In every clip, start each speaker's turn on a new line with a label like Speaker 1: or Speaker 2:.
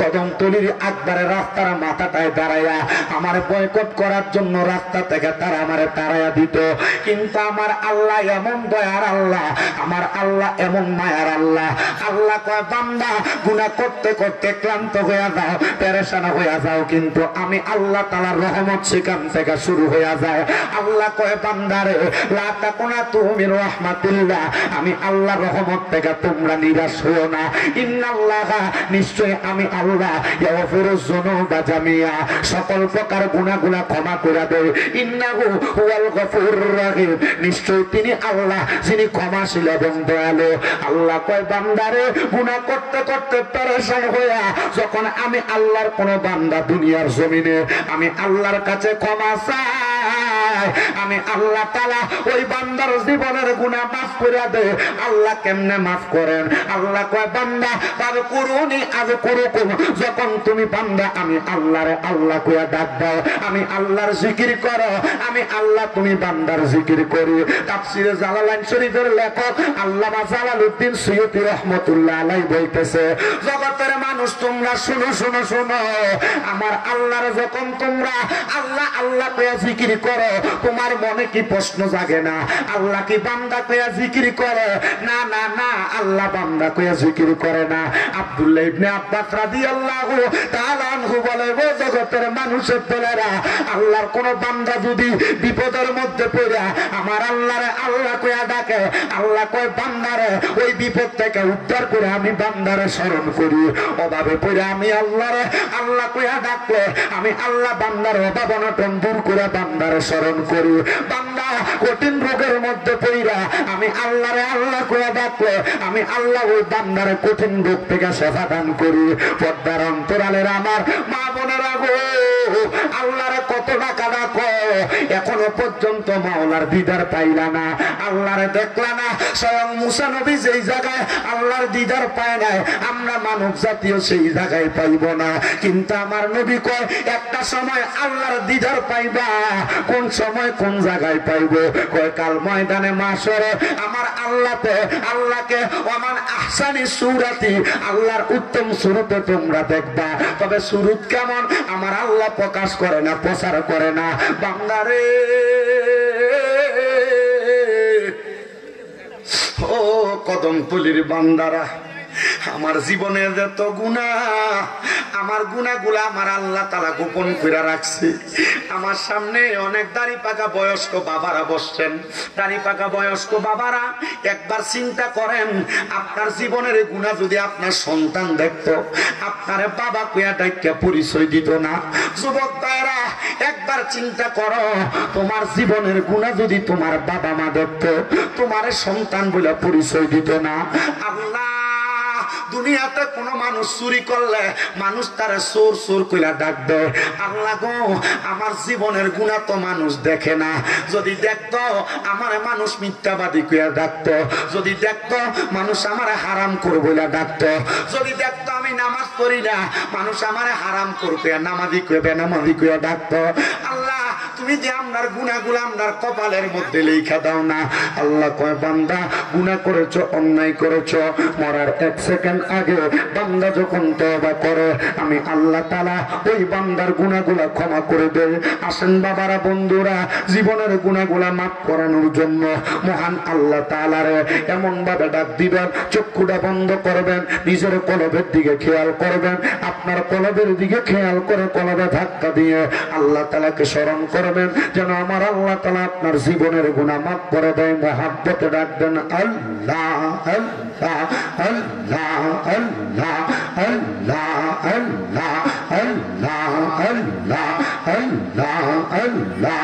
Speaker 1: কদমতলির আকবারের রাস্তার মাথাটায় দাঁড়াইয়া আমার বয়কট করার জন্য রাস্তা থেকে তারা আমারে তাড়াইয়া দিত। কিন্তু আমার আল্লাহ এমন দয়ার আল্লাহ, আমার আল্লাহ এমন মায়ার আল্লাহ। আল্লাহ কয় বান্দা গুনাহ করতে করতে ক্লান্ত হয়ে যাও, পেরেশান হয়ে যাও, কিন্তু আমি আল্লাহ তাআলার রহমত সেখান থেকে শুরু হয়ে যায়। আল্লাহ কয় বান্দারে লা তাকুনাতু মির রাহমাতিল্লাহ, আমি আল্লাহর রহমত থেকে তোমরা নিরাশ হও না। ইন্নাল্লাহা, নিশ্চয় আমি আল্লাহ, ইয়াগফিরুয যুনুবা জামিয়া, সকল প্রকার গুনাহগুলো ক্ষমা করে দেয়। ইন্নাহু হুয়াল গফুরুর রহিম, নিশ্চয় তিনি আল্লাহ যিনি ক্ষমাশীল এবং দয়ালু। আল্লাহ কয় বান্দারে গুনাহ করতে করতে পেরেশান হইয়া যখন আমি আল্লাহর কোন বান্দা দুনিয়ার জমিনে আমি আল্লাহর কাছে ক্ষমা চাই, আমি আল্লাহ তাআলা ওই বান্দার জীবনের গুনাহ মাফ করে দেয়। আল্লাহ কেমনে মাফ করেন? আল্লাহ কয় বান্দা ফাযকুরুনি আযকুরুকুম, যখন তুমি বান্দা আমি আল্লাহরে আল্লাহ কইয়া ডাক দাও, আমি আল্লাহর জিকির করো, আমি আল্লাহ তুমি বান্দার জিকির করি। তাফসীরে জালালাইন শরীফের লেখক আল্লামা জালালউদ্দিন সুয়ুতী রাহমাতুল্লাহ আলাইহি বলতেছে, জগতের মানুষ তোমরা শুনো শুনো শুনো, আমার আল্লাহর যখন তোমরা আল্লাহ আল্লাহ কইয়া জিকির করো, তোমার মনে কি প্রশ্ন জাগে না আল্লাহ কি বান্দা কইয়া জিকির করে? না না না, আল্লাহ বান্দা কইয়া জিকির করে না। আব্দুল্লাহ ইবনে আব্বাস রাদিয়াল্লাহু তাআলা আনহু বলে, ও জগতের মানুষের দলেরা, আল্লাহর কোন বান্দা যদি বিপদের মধ্যে পড়া আমার আল্লাহরে আল্লাহ কইয়া ডাকে, আল্লাহ কয় বান্দারে ওই বিপদ থেকে উদ্ধার করে আমি বান্দারে স্মরণ করি। অভাবে পড়ে আমি আল্লাহরে আল্লাহ কইয়া ডাকলে আমি আল্লাহ বান্দার অভাব অনটন দূর করে বান্দারে স্মরণ করি। বান্দা কঠিন রোগের মধ্যে পড়া আমি আল্লাহরে আল্লাহ কইয়া ডাকলে আমি আল্লাহ ওই বান্দারে কঠিন রোগ থেকে সেবা দান করি। পর্দার অন্তরালের আমার মা বোনেরা গো, আল্লাহরে কত টাকা ডাকো, এখনো পর্যন্ত মাওলার দিদার পাইলা না, আল্লাহরে দেখলা না। স্বয়ং মুসা নবী যেই জায়গায় আল্লাহর দিদার পায় নাই, আমরা মানব জাতীয় সেই জায়গায় পাইব না। কিন্তু আমার নবী কয় একটা সময় আল্লাহর দিদার পাইবা। কোন সময় কোন জায়গায় পাইব? কয় কাল ময়দানে মাশরে আমার আল্লাহকে ওমান আহসানি সূরাতি, আল্লাহর উত্তম সূরতে তোমরা দেখবা। তবে সূরত কেমন আমার আল্লাহ প্রকাশ করে না, প্রচার করে না। বান্দারে ও কদমতলির বান্দারা, আমার জীবনের যত গুনাহ, আমার গুনাহগুলো আমার আল্লাহ তাআলা গোপন করে রাখছে। আমার সামনে অনেক দাড়ি পাকা বয়স্ক বাবারা বসছেন। দাড়ি পাকা বয়স্ক বাবারা, একবার চিন্তা করেন, আপনার জীবনের গুনাহ যদি আপনার সন্তান দেখতো, আপনারে বাবা কইয়া ডাইকা পরিচয় দিত না। যুবক ভাইরা, একবার চিন্তা করো, তোমার জীবনের গুনাহ যদি তোমার বাবা মা দেখতো, তোমার সন্তান বলে পরিচয় দিত না। আল্লাহ দুনিয়াতে কোন মানুষ চুরি করলে মানুষ তারা চোর চোর কইলা ডাকবে। আল্লাহ গো, আমার জীবনের গুনাহ তো মানুষ দেখে না। যদি দেখতো আমারে মানুষ মিথ্যাবাদী কইয়া ডাকতো, যদি দেখতো মানুষ আমারে হারাম কর বইলা ডাকতো, যদি দেখতো আমি নামাজ পড়ি না মানুষ আমারে হারাম কর কইয়া নামাজি কইয়া বেনামাজি কইয়া ডাকতো। আল্লাহ তুমি যে আমরার গুনাহগুলো আমরার কপালের মধ্যে লেখা দাও না। আল্লাহ কয় বান্দা গুনাহ করেছো, অন্যায় করেছো, মরার এক সেকেন্ড আগে বান্দা যখন তওবা করে আমি আল্লাহ তাআলা ওই বান্দার গুনাহগুলো ক্ষমা করে দেয়। আসেন বাবারা, বন্ধুরা, জীবনের গুনাহগুলো মাফ করানোর জন্য মহান আল্লাহ তাআলারে এমন ভাবে ডাক দিবেন, চক্ষুটা বন্ধ করবেন, নিজের কলবের দিকে খেয়াল করবেন, আপনার কলবের দিকে খেয়াল করে কলবে ধাক্কা দিয়ে আল্লাহ তাআলাকে স্মরণ করবেন, যেন আমার আল্লাহ তাআলা আপনার জীবনের গুনাহ মাফ করে দেয়। মহব্বতে ডাকবেন আল্লাহ আল্লাহ আল্লাহ আল্লাহ আল্লাহ আল্লাহ আল্লাহ আল্লাহ আল্লাহ আল্লাহ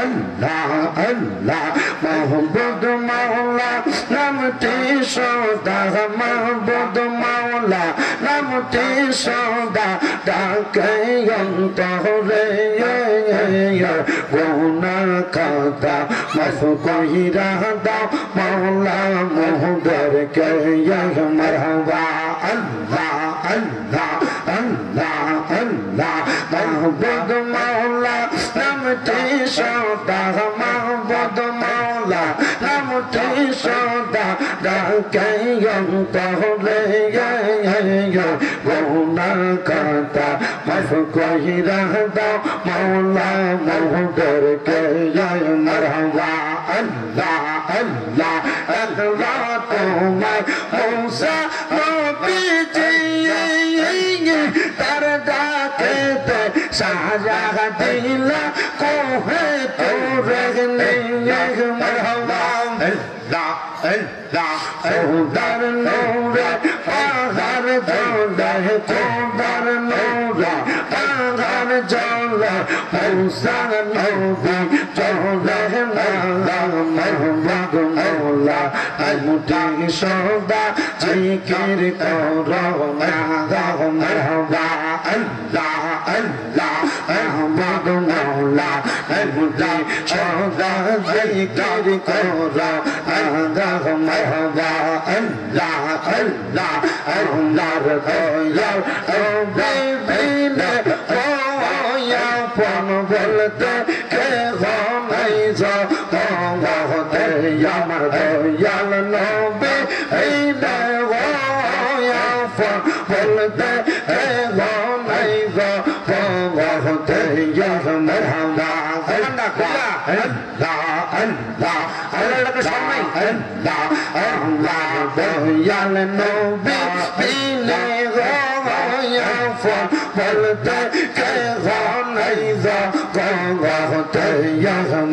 Speaker 1: আল্লাহ আল্লাহ মোহাম্মদ মাওলা নামটি সদা, মোহাম্মদ মাওলা নামটি সদা ডাকে অন্তরে গুনাহ খাতা মাফ কইরা দাও মাওলা মোহদেরকে মারহাবা। আল্লাহ আল্লাহ আল্লাহ আল্লাহ মাহবুব মাওলা নামটি সদা, মাহবুব মাওলা নামটি সদা ডাকে অন্তরে গুনাহ খাতা মাফ কইরা দাও মাওলা মোহদেরকে মারহাবা আল্লাহ আল্লাহ আল্লাহ তোমায় মুসা নবীজি তার ডাকেতে সাজা দিলা কোহে তোরে নিয়ে মারহাবা আল্লাহ আল্লাহ খোদার নূরে পাহাড় জ্বলে খোদার নূরে পাহাড় জ্বলে মুসা নবী জ্বলে না মোহাম্মদ মওলা মুটি সদা জিকির করো না মারহাবা আল্লাহ আল্লাহ মোহাম্মদ মওলা মুটি সদা জিকির করো না মারহাবা আল্লাহ আল্লাহ আল্লাহর দয়াল বিনে ওয়া পন বলতে কে নাই জগতে আমার দয়াল নবী এই ওয়া পন বলতে কে নাই জগতে মারহাবা আল্লাহ আল্লাহ আল্লাহর সামনে আল্লাহ আল্লাহ দয়াল নবী বিনে ওয়া পন বলতে কে নাই জগতে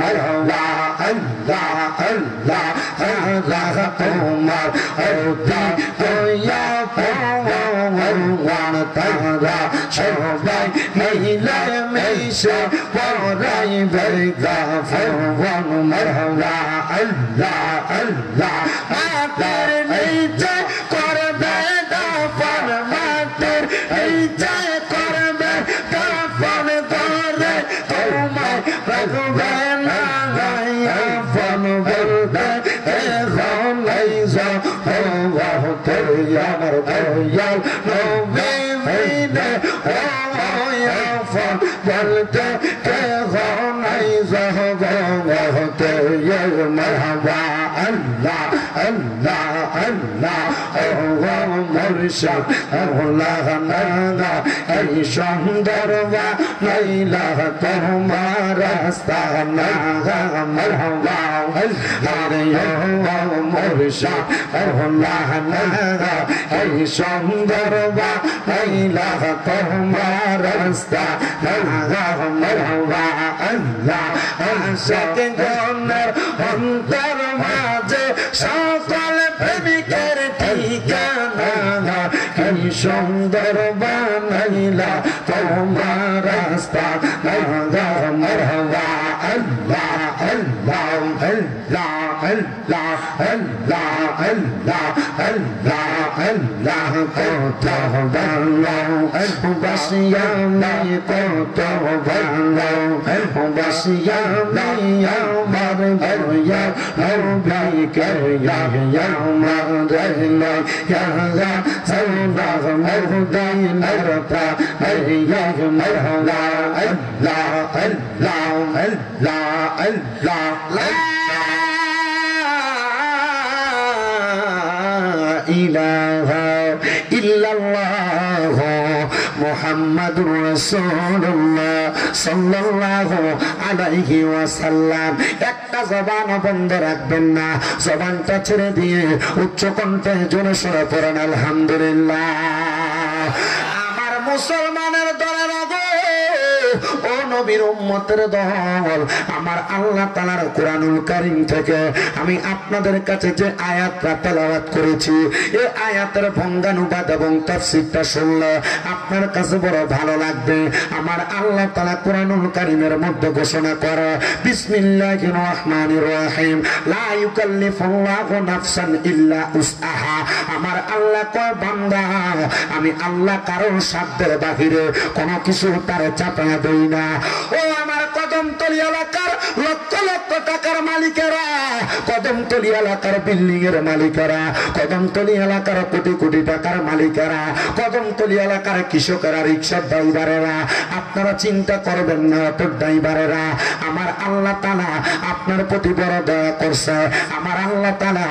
Speaker 1: মারহাবা আল্লাহ আল্লাহ আল্লাহ তোমার অতি দয়া পাওয়ার তারা সবাই মিলে মিশে পড়াই বেগা ফরমান মারহাবা আল্লাহ আল্লাহ মাতের নিচে করবে দাফন মাতের নিচে করবে দাফন করে তোমায় রাখবে না ফন বলতে এখন নাই যাতে আমার দয়াল নবী মিলে ফন বলতে এখন নাই যাতে মারহাবা আল্লাহ আল্লাহ আল্লাহ মুর্শিদ আল্লাহ নাগা এই সুন্দর নাইলা তোমার রাস্তা নাগা মারহাবা আল্লাহ মুর্শিদ আল্লাহ নাগা এই সুন্দর নাইলা তোমার রাস্তা নাগা মারহাবা আল্লাহ আশিক গণের অন্তর মাঝে সকল প্রেমিকের ঠিকানা কি সুন্দর বানাইলা তোমার রাস্তা নাগা মারহাবা আল্লাহ আল্লাহ আল্লাহ আল্লাহ আল্লাহ আল্লাহ আল্লাহ আল্লাহ কত ভালো বাসিয়ামি কত ভালো বাসিয়ামি আমার ভয়া নবীকে আমার রইল ইয়া সাল্লাল্লাহু মহদিনার ইয়া মারহাবা আল্লাহ আল্লাহ আল্লাহ আল্লাহ লা ইলাহা ইল্লাল্লাহ মুহাম্মাদুর রাসূলুল্লাহ সাল্লাল্লাহু আলাইহি ওয়াসাল্লাম। একটা জবান বন্ধ রাখবেন না, জবানটা ছেড়ে দিয়ে উচ্চ কণ্ঠে জোরে সরে পড়েন আলহামদুলিল্লাহ। আমার মুসলমানের দলের ও নবীর উম্মতের দল, আমার আল্লাহ তাআলার কোরআনুল কারীম থেকে আমি আপনাদের কাছে যে আয়াতটা তেলাওয়াত করেছি, এই আয়াতের ভঙ্গানুবাদ এবং তাফসীরটা শুনলে আপনার কাছে বড় ভালো লাগবে। আমার আল্লাহ তাআলা কোরআনুল কারীমের মধ্যে ঘোষণা করে, বিসমিল্লাহির রহমানির রহিম, লা ইউকাল্লিফুল্লাহু নাফসান ইল্লা উসআহা। আমার আল্লাহ কয়, বান্দা আমি আল্লাহ কারোর সাধ্যের বাহিরে কোনো কিছু তারে চাপায়া দেই না। ও আমার কদমতলী এলাকার লক্ষ লক্ষ টাকার মালিকেরা, কদমতলী এলাকার বিল্ডিং এর মালিকেরা, কদমতলী এলাকার কোটি কোটি টাকার মালিকেরা, কদমতলী এলাকার কৃষকেরা, রিকশার ড্রাইভারেরা, আপনারা চিন্তা করবেন না অটো ড্রাইভারেরা, আমার আল্লাহ তাআলা আপনার প্রতি বড় দয়া করছে। আমার আল্লাহ তাআলা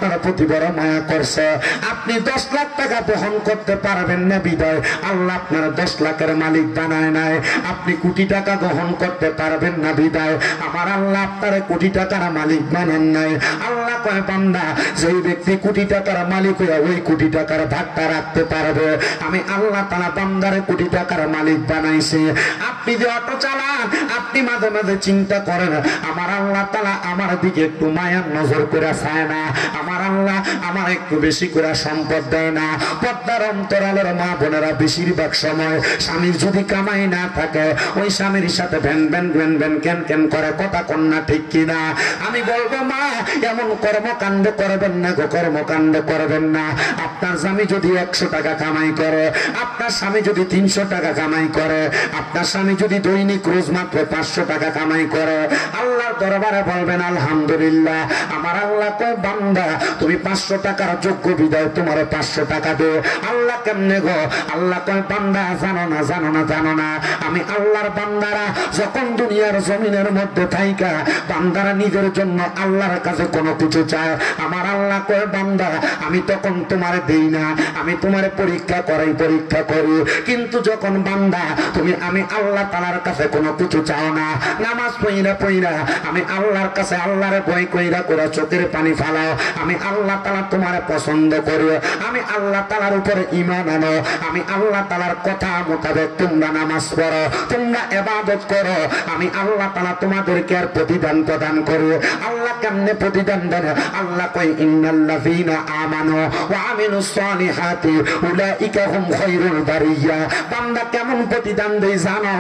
Speaker 1: আপনার প্রতি বড় মায়া করছে। আপনি 10 লাখ টাকা বহন করতে পারবেন না বিদায় আল্লাহ আপনার 10 লাখের মালিক বানায় নাই। আপনি কোটি টাকা গ্রহণ করতে পারবেন না বিদায় আমার আল্লাহ আপনার কোটি টাকার মালিক বানান নাই। আল্লাহ কয় বান্দা যেই ব্যক্তি কোটি টাকার মালিক হয়ে ওই কোটি টাকার ভাগটা রাখতে পারবে আমি আল্লাহ তাআলা বান্দারে কোটি টাকার মালিক বানাইছে। আপনি যে অটো চালান আপনি মাঝে মাঝে চিন্তা করেন আমার আল্লাহ তাআলা আমার দিকে একটু মায়ার নজর করে চায় না, আমার আল্লাহ আমার একটু বেশি করে সম্পদ দেয় না। পদ্মার অন্তরালের মা বোনেরা বেশিরভাগ সময় স্বামীর যদি কামাই না থাকে ওই স্বামীর সাথে ভ্যান ভ্যান ভ্যান ভ্যান কেন কেন করে কথা কন্যা ঠিক কিনা? আমি বলবো মা এমন কর্মকাণ্ড করবেন না গো, কর্মকাণ্ড করবেন না। আপনার স্বামী যদি 100 টাকা কামাই করে, আপনার স্বামী যদি 300 টাকা কামাই করে, আপনার স্বামী যদি দৈনিক রোজ মাত্র 500 টাকা কামাই করে আল্লাহর দরবারে বলবেন আলহামদুলিল্লাহ। আমার আল্লাহ কয় বান্দা তুমি 500 টাকার যোগ্য বিদায় তোমার 500 টাকা দে। আল্লাহ কেমনে গো? আল্লাহ কয় বান্দা জানো না জানো না জানো না আমি আল্লাহর বান্দারা যখন দুনিয়ার জমিনের মধ্যে থাইকা বান্দারা নিজের জন্য আল্লাহর কাছে কোনো কিছু চায় আমার আল্লাহ কয় বান্দা আমি তখন তোমারে দেই না, আমি তোমারে পরীক্ষা করাই পরীক্ষা করি। কিন্তু যখন বান্দা তুমি আমি আল্লাহ তাআলার কাছে কোনো কিছু চাও না, নামাজ পড়িরা পড়িরা আমি আল্লাহর কাছে আল্লাহরে ভয় কইরা করে চোখের পানি ফালাও, আমি আল্লাহ তাআলা তোমারে পছন্দ করি, আমি আল্লাহ তাআলার উপরে ঈমান আনো, আমি আল্লাহ তাআলার কথা মোতাবেক তোমরা নামাজ পড়ো, তোমরা ইবাদত করো, আমি আল্লাহ তাআলা তোমাদেরকে আর প্রতিদান প্রদান করি। আল্লাহ কেমনে প্রতিদান দেন? আল্লাহ কয় ইন্নাল্লাযীনা আমানু ওয়া আমিলুস সালিহাতি উলাইকা হুম খায়রুল বারিয়া। বান্দা কেমন প্রতিদান দেই জানো?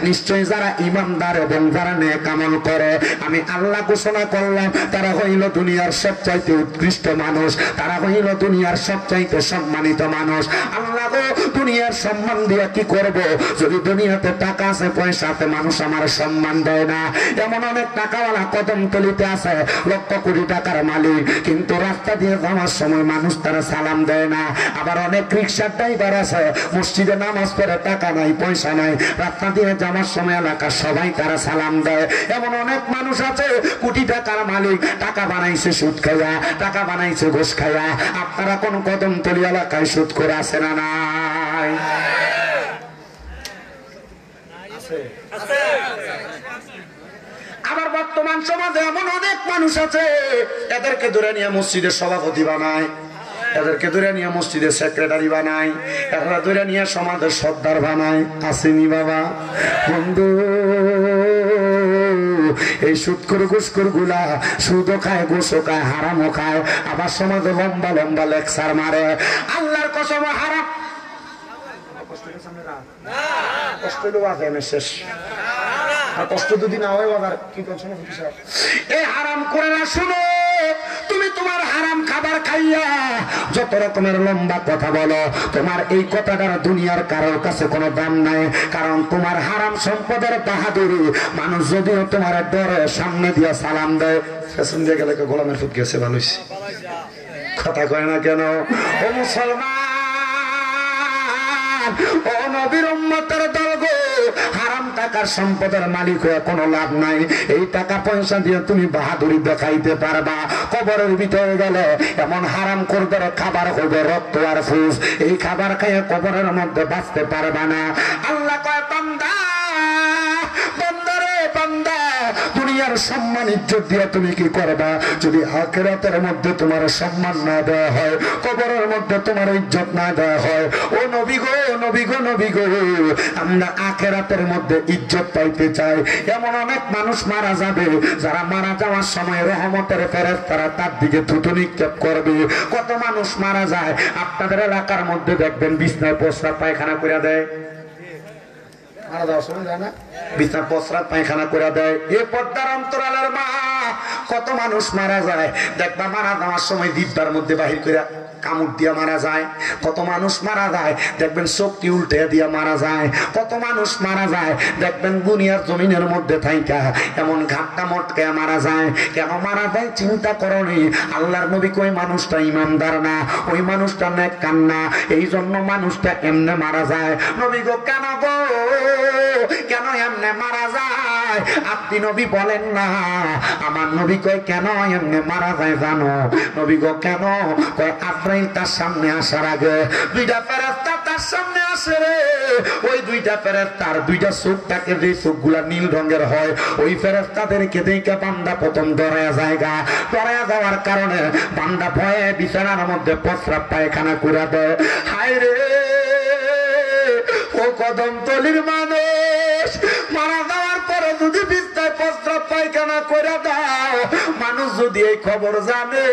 Speaker 1: নিশ্চয় যারা ঈমানদার এবং যারা নেক আমল করে আমি আল্লাহ ঘোষণা করলাম তারা হইল দুনিয়ার সবচাইতে উৎকৃষ্ট মানুষ, তারা হইল দুনিয়ার সবচাইতে সম্মানিত মানুষ। আল্লাহ গো দুনিয়ার সম্মান দিয়া কি করব? যদি দুনিয়াতে টাকা আছে পয়সা আছে মানুষ আমার সম্মান দেয় না। এমন অনেক টাকাওয়ালা কদমতলিতে আছে লক্ষ কোটি টাকার মালিক, কিন্তু রাস্তা দিয়ে যাওয়ার সময় মানুষ তারা সালাম দেয় না। আবার অনেক রিক্সার ড্রাইভার আছে মসজিদে নামাজ পড়ে টাকা নাই পয়সা নাই, রাস্তা দিয়ে যাওয়ার সময় এলাকার সবাই তারা সালাম দেয়। এমন অনেক মানুষ আছে কোটি টাকার মালিক, টাকা বানাইছে সুদ খাইয়া, টাকা বানাইছে ঘুষ খাইয়া। আপনারা কোন কদমতলি এলাকায় সুদ করে আছে না নাই? আবার বর্তমান সমাজে এমন অনেক মানুষ আছে এদেরকে ধরে নিয়ে মসজিদের সভাপতি বানায়, এদেরকে ধরে নিয়ে মসজিদের সেক্রেটারি বানায়, এরা ধরে নিয়ে সমাজের সর্দার বানায়। আসেনি বাবা বন্ধু? এই সুদখোর ঘুষখোর গুলা সুদও খায় ঘুষও খায় হারামও খায়, আবার সমাজে লম্বা লম্বা লেকচার মারে। আল্লাহর কসম হারাম কষ্ট শেষ আর কষ্ট যদি না হয় বাবার কি করছো না? এই হারাম করে না শুনো, তুমি তোমার হারাম খাবার খাইয়া যত রকমের লম্বা কথা বলো তোমার এই কথাটার দুনিয়ার কারোর কাছে কোনো দাম নাই, কারণ তোমার হারাম সম্পদের বাহাদুরি মানুষ যদিও তোমার ডরে সামনে দিয়া সালাম দেয় পেছন দিয়ে গেলে গোলামের ফুট গেছে ভালো কথা কয় না কেন? ও মুসলমান, ও নবীর উম্মতের দল গো, হারাম টাকার সম্পদের মালিক হয়ে কোনো লাভ নাই। এই টাকা পয়সা দিয়ে তুমি বাহাদুরি দেখাইতে পারবা, কবরের ভিতরে গেলে এমন হারাম করবে খাবার হবে রক্ত আর ফুস, এই খাবার খেয়ে কবরের মধ্যে বাঁচতে পারবা না। আল্লাহ কয় বান্দা বান্দারে বান্দা দুনিয়ার সম্মান ইজ্জত দিয়ে তুমি কি করবা? যদি আখিরাতের মধ্যে তোমার সম্মান না দেওয়া হয়, কবরের মধ্যে তোমার ইজ্জত না দেওয়া হয়, ও নবী গো নবী গো নবী গো, আমরা আখিরাতের মধ্যে ইজ্জত পাইতে চাই। এমন অনেক মানুষ মারা যাবে যারা মারা যাওয়ার সময় রহমতের ফেরেশতারা তার দিকে থুতু নিক্ষেপ করবে। কত মানুষ মারা যায় আপনাদের এলাকার মধ্যে দেখবেন বিছনায় প্রস্রাব পায়খানা করে দেয়, মারা যাওয়ার সময় যায় না বিছনায় প্রস্রাব পায়খানা করে দেয়। এ পর্দার অন্তরালের মা কত মানুষ মারা যায় দেখবা মারা যাওয়ার সময় দিব্যার মধ্যে বাহির করে কামড় দিয়া মারা যায়। কত মানুষ মারা যায় দেখবেন শক্তি উল্টে দিয়া মারা যায়। কত মানুষ মারা যায় দেখবেন দুনিয়ার জমিনের মধ্যে থাইকা এমন ঘাটটা মটকে মারা যায়। কেন মারা যায় চিন্তা করনি? আল্লাহর নবী কই মানুষটা ইমানদার না, ওই মানুষটা নেককার না, এই জন্য মানুষটা এমনে মারা যায়। নবী গো কেন গো কেন এমনে মারা যায়? যায় আপনি নবী বলেন না। আমার নবী কয় কেন এমনি মারা যায় জানো? নবী গো কেন? কয় আজরাইল তার সামনে আসার আগে দুইটা ফেরেশতা তার সামনে আসে রে। ওই দুইটা ফেরেশতার দুইটা চোখ থাকে, যে চোখগুলা নীল রঙের হয়, ওই ফেরেশতাদেরকে দেখে বান্দা প্রথম ডরায়া জায়গা। ডরায়া যাওয়ার কারণে বান্দা ভয়ে বিছানার মধ্যে প্রস্রাব পায়খানা করে দেয়। হায় রে ও কদমতলির মানুষ, মারা যাওয়ার পরে যদি বিছানায় প্রস্রাব পায়খানা করে দাও, মানুষ যদি এই খবর জানে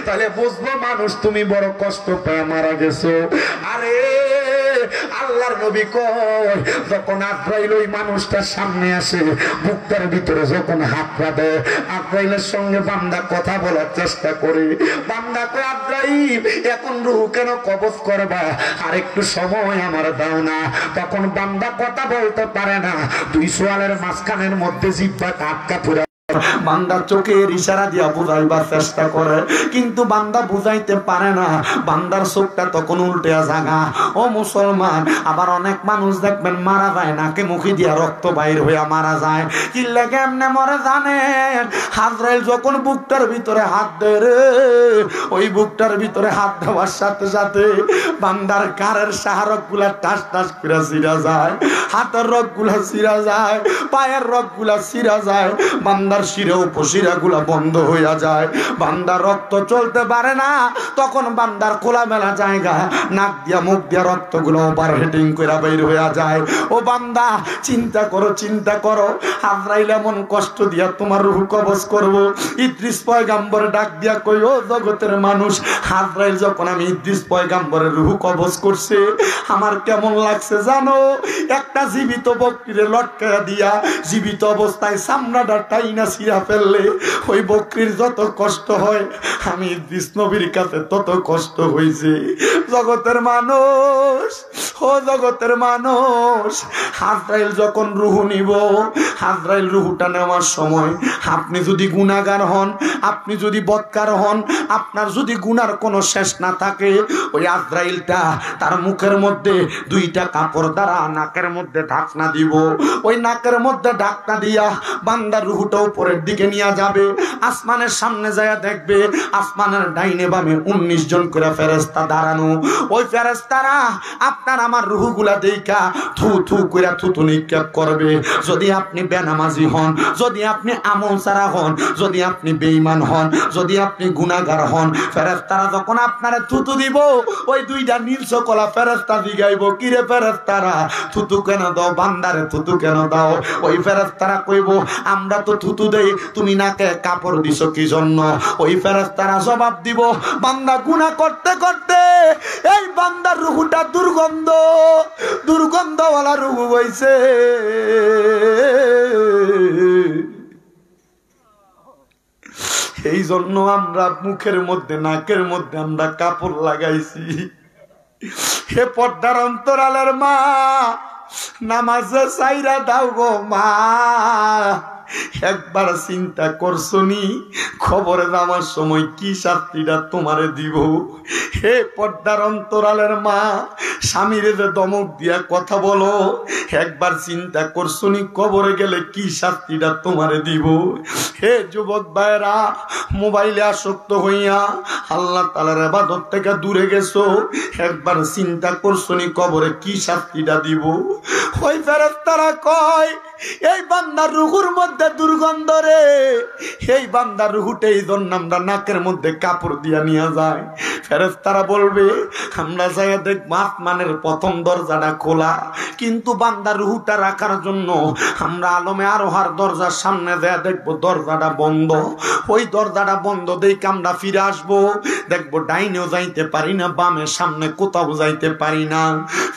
Speaker 1: তাহলে বুঝবো মানুষ তুমি বড় কষ্ট পেয়ে মারা গেছো। আরে আল্লাহর নবী কয় যখন আজরাইল ওই মানুষটার সামনে আসে, বুকটার ভিতরে যখন হাত রাখে, আজরাইলের সঙ্গে বান্দা কথা বলার চেষ্টা করে। বান্দা কয় আজরাইল এখন রূহ কেন কবজ করবা, আর একটু সময় আমার দাও না। তখন বান্দা কথা বলতে পারে না, দুই সোয়ালের মাঝখানের মধ্যে জিহ্বাটা আটকা পড়ে। বান্দা চোখের ইশারা দিয়া বুঝাইবার চেষ্টা করে, কিন্তু বান্দা বুঝাইতে পারে না। বান্দার চোখটা তখন উল্টে জাগা। ও মুসলমান, আবার অনেক মানুষ দেখবেন মারা যায় নাকে মুখে দিয়া রক্ত বাইর হইয়া মারা যায়। কি লাগে এমনে মরে জানেন? আজরাইল যখন বুকটার ভিতরে হাত দেয় রে, ওই বুকটার ভিতরে হাত দেওয়ার সাথে সাথে বান্দার কারের শাহরক গুলা টাস টাস করে ছিঁড়া যায়, হাতের রক গুলা ছিঁড়া যায়, পায়ের রক গুলা ছিঁড়া যায়, বান্দার শিরা উপশিরা গুলা বন্ধ হইয়া যায়। বান্দার রক্ত চলতে পারে না। তখন বান্দার খোলামেলা জায়গা নাক দিয়া মুখ দিয়া রক্ত গুলো ওভার হেডিং করে বের হইয়া যায়। ও বান্দা চিন্তা করো, চিন্তা করো, আজরাইল এমন কষ্ট দিয়া তোমার রূহ কবজ করব। ইদ্রিস পয়গাম্বর ডাক দিয়া কই, ও জগতের মানুষ, আজরাইল যখন আমি ইদ্রিস পয়গাম্বরের রূহ কবজ করছে আমার কেমন লাগছে জানো? একটা জীবিত বকরিরে লটকায়া দিয়া জীবিত অবস্থায় সামনাটা টাইনা ছিঁড়া ফেললে ওই বকরির যত কষ্ট হয় আমি ইদ্রিস নবীর কাছে তত কষ্ট হয়েছে। জগতের মানুষ, ও জগতের মানুষ, আজরাইল যখন রূহ নিব, আজরাইল রূহটা নেওয়ার সময় আপনি যদি গুনাহগার হন, আপনি যদি বদকার হন, আপনার যদি গুনার কোনো শেষ না থাকে, ওই আজরাইলটা তার মুখের মধ্যে দুইটা কাপড় দ্বারা নাকের মধ্যে ঢাকনা দিব। ওই নাকের মধ্যে ঢাকনা দিয়া বান্দার রূহটা উপরের দিকে নিয়ে যাবে। আসমানের সামনে যায় দেখবে আসমানের ডাইনে বামে 19 জন করে ফেরেশতা দাঁড়ানো। ওই ফেরেশতারা আপনার আমার রূহগুলা দেইখা থু থু করে থুতু নিক্ষেপ করবে। যদি আপনি বেনামাজি হন, যদি আপনি আমল ছাড়া হন, যদি আপনি বেঈমান হন, যদি আপনি গুনাহগার হন, ফেরেশতারা যখন আপনারে থুতু দিব, ওই দুইটা নীল সকলা ফেরেশতা জিগাইব, কিরে ফেরেশতারা থুতু কেন দাও, বান্দারে থুতু কেন দাও? ওই ফেরেশতারা কইব আমরা তো থুতু দেই, তুমি নাকে কাপড় দিছো কি জন্য? ওই ফেরেশতারা জবাব দিব, বান্দা গুনাহ করতে করতে এই বান্দার রূহটা দুর্গন্ধ, দুর্গন্ধওয়ালা রূহ হইছে। এই জন্য আমরা মুখের মধ্যে নাকের মধ্যে আমরা কাপড় লাগাইছি। হে পর্দার অন্তরালের মা, নামাজে সাইরা দাও গো মা। একবার চিন্তা করছনি খবরে যাওয়ার সময় কি শাস্তিটা তোমারে দিব? হে পর্দার অন্তরালের মা, স্বামীরে যে দমক দিয়া কথা বলো, একবার চিন্তা করছনি কবরে গেলে কি শাস্তিটা তোমারে দিব? হে যুবক ভাইরা, মোবাইলে আসক্ত হইয়া আল্লাহ তাআলার ইবাদত থেকে দূরে গেছো, একবার চিন্তা করছনি কবরে কি শাস্তিটা দিব? ওই ফেরেশতারা কয় এই বান্দার রূহের মধ্যে দুর্গন্ধ রে, এই বান্দার রূহটা এই জন্য আমরা নাকের মধ্যে কাপড় দিয়া নিয়ে যায়। ফেরেশতারা বলবে আমরা যাই দেখব আসমানের প্রথম দরজাটা খোলা, কিন্তু বান্দার রূহটা রাখার জন্য আমরা আলমে আরোহার দরজার সামনে যায় দেখবো দরজাটা বন্ধ। ওই দরজাটা বন্ধ দেখে আমরা ফিরে আসবো, দেখবো ডাইনেও যাইতে পারি না, বামে সামনে কোথাও যাইতে পারি না।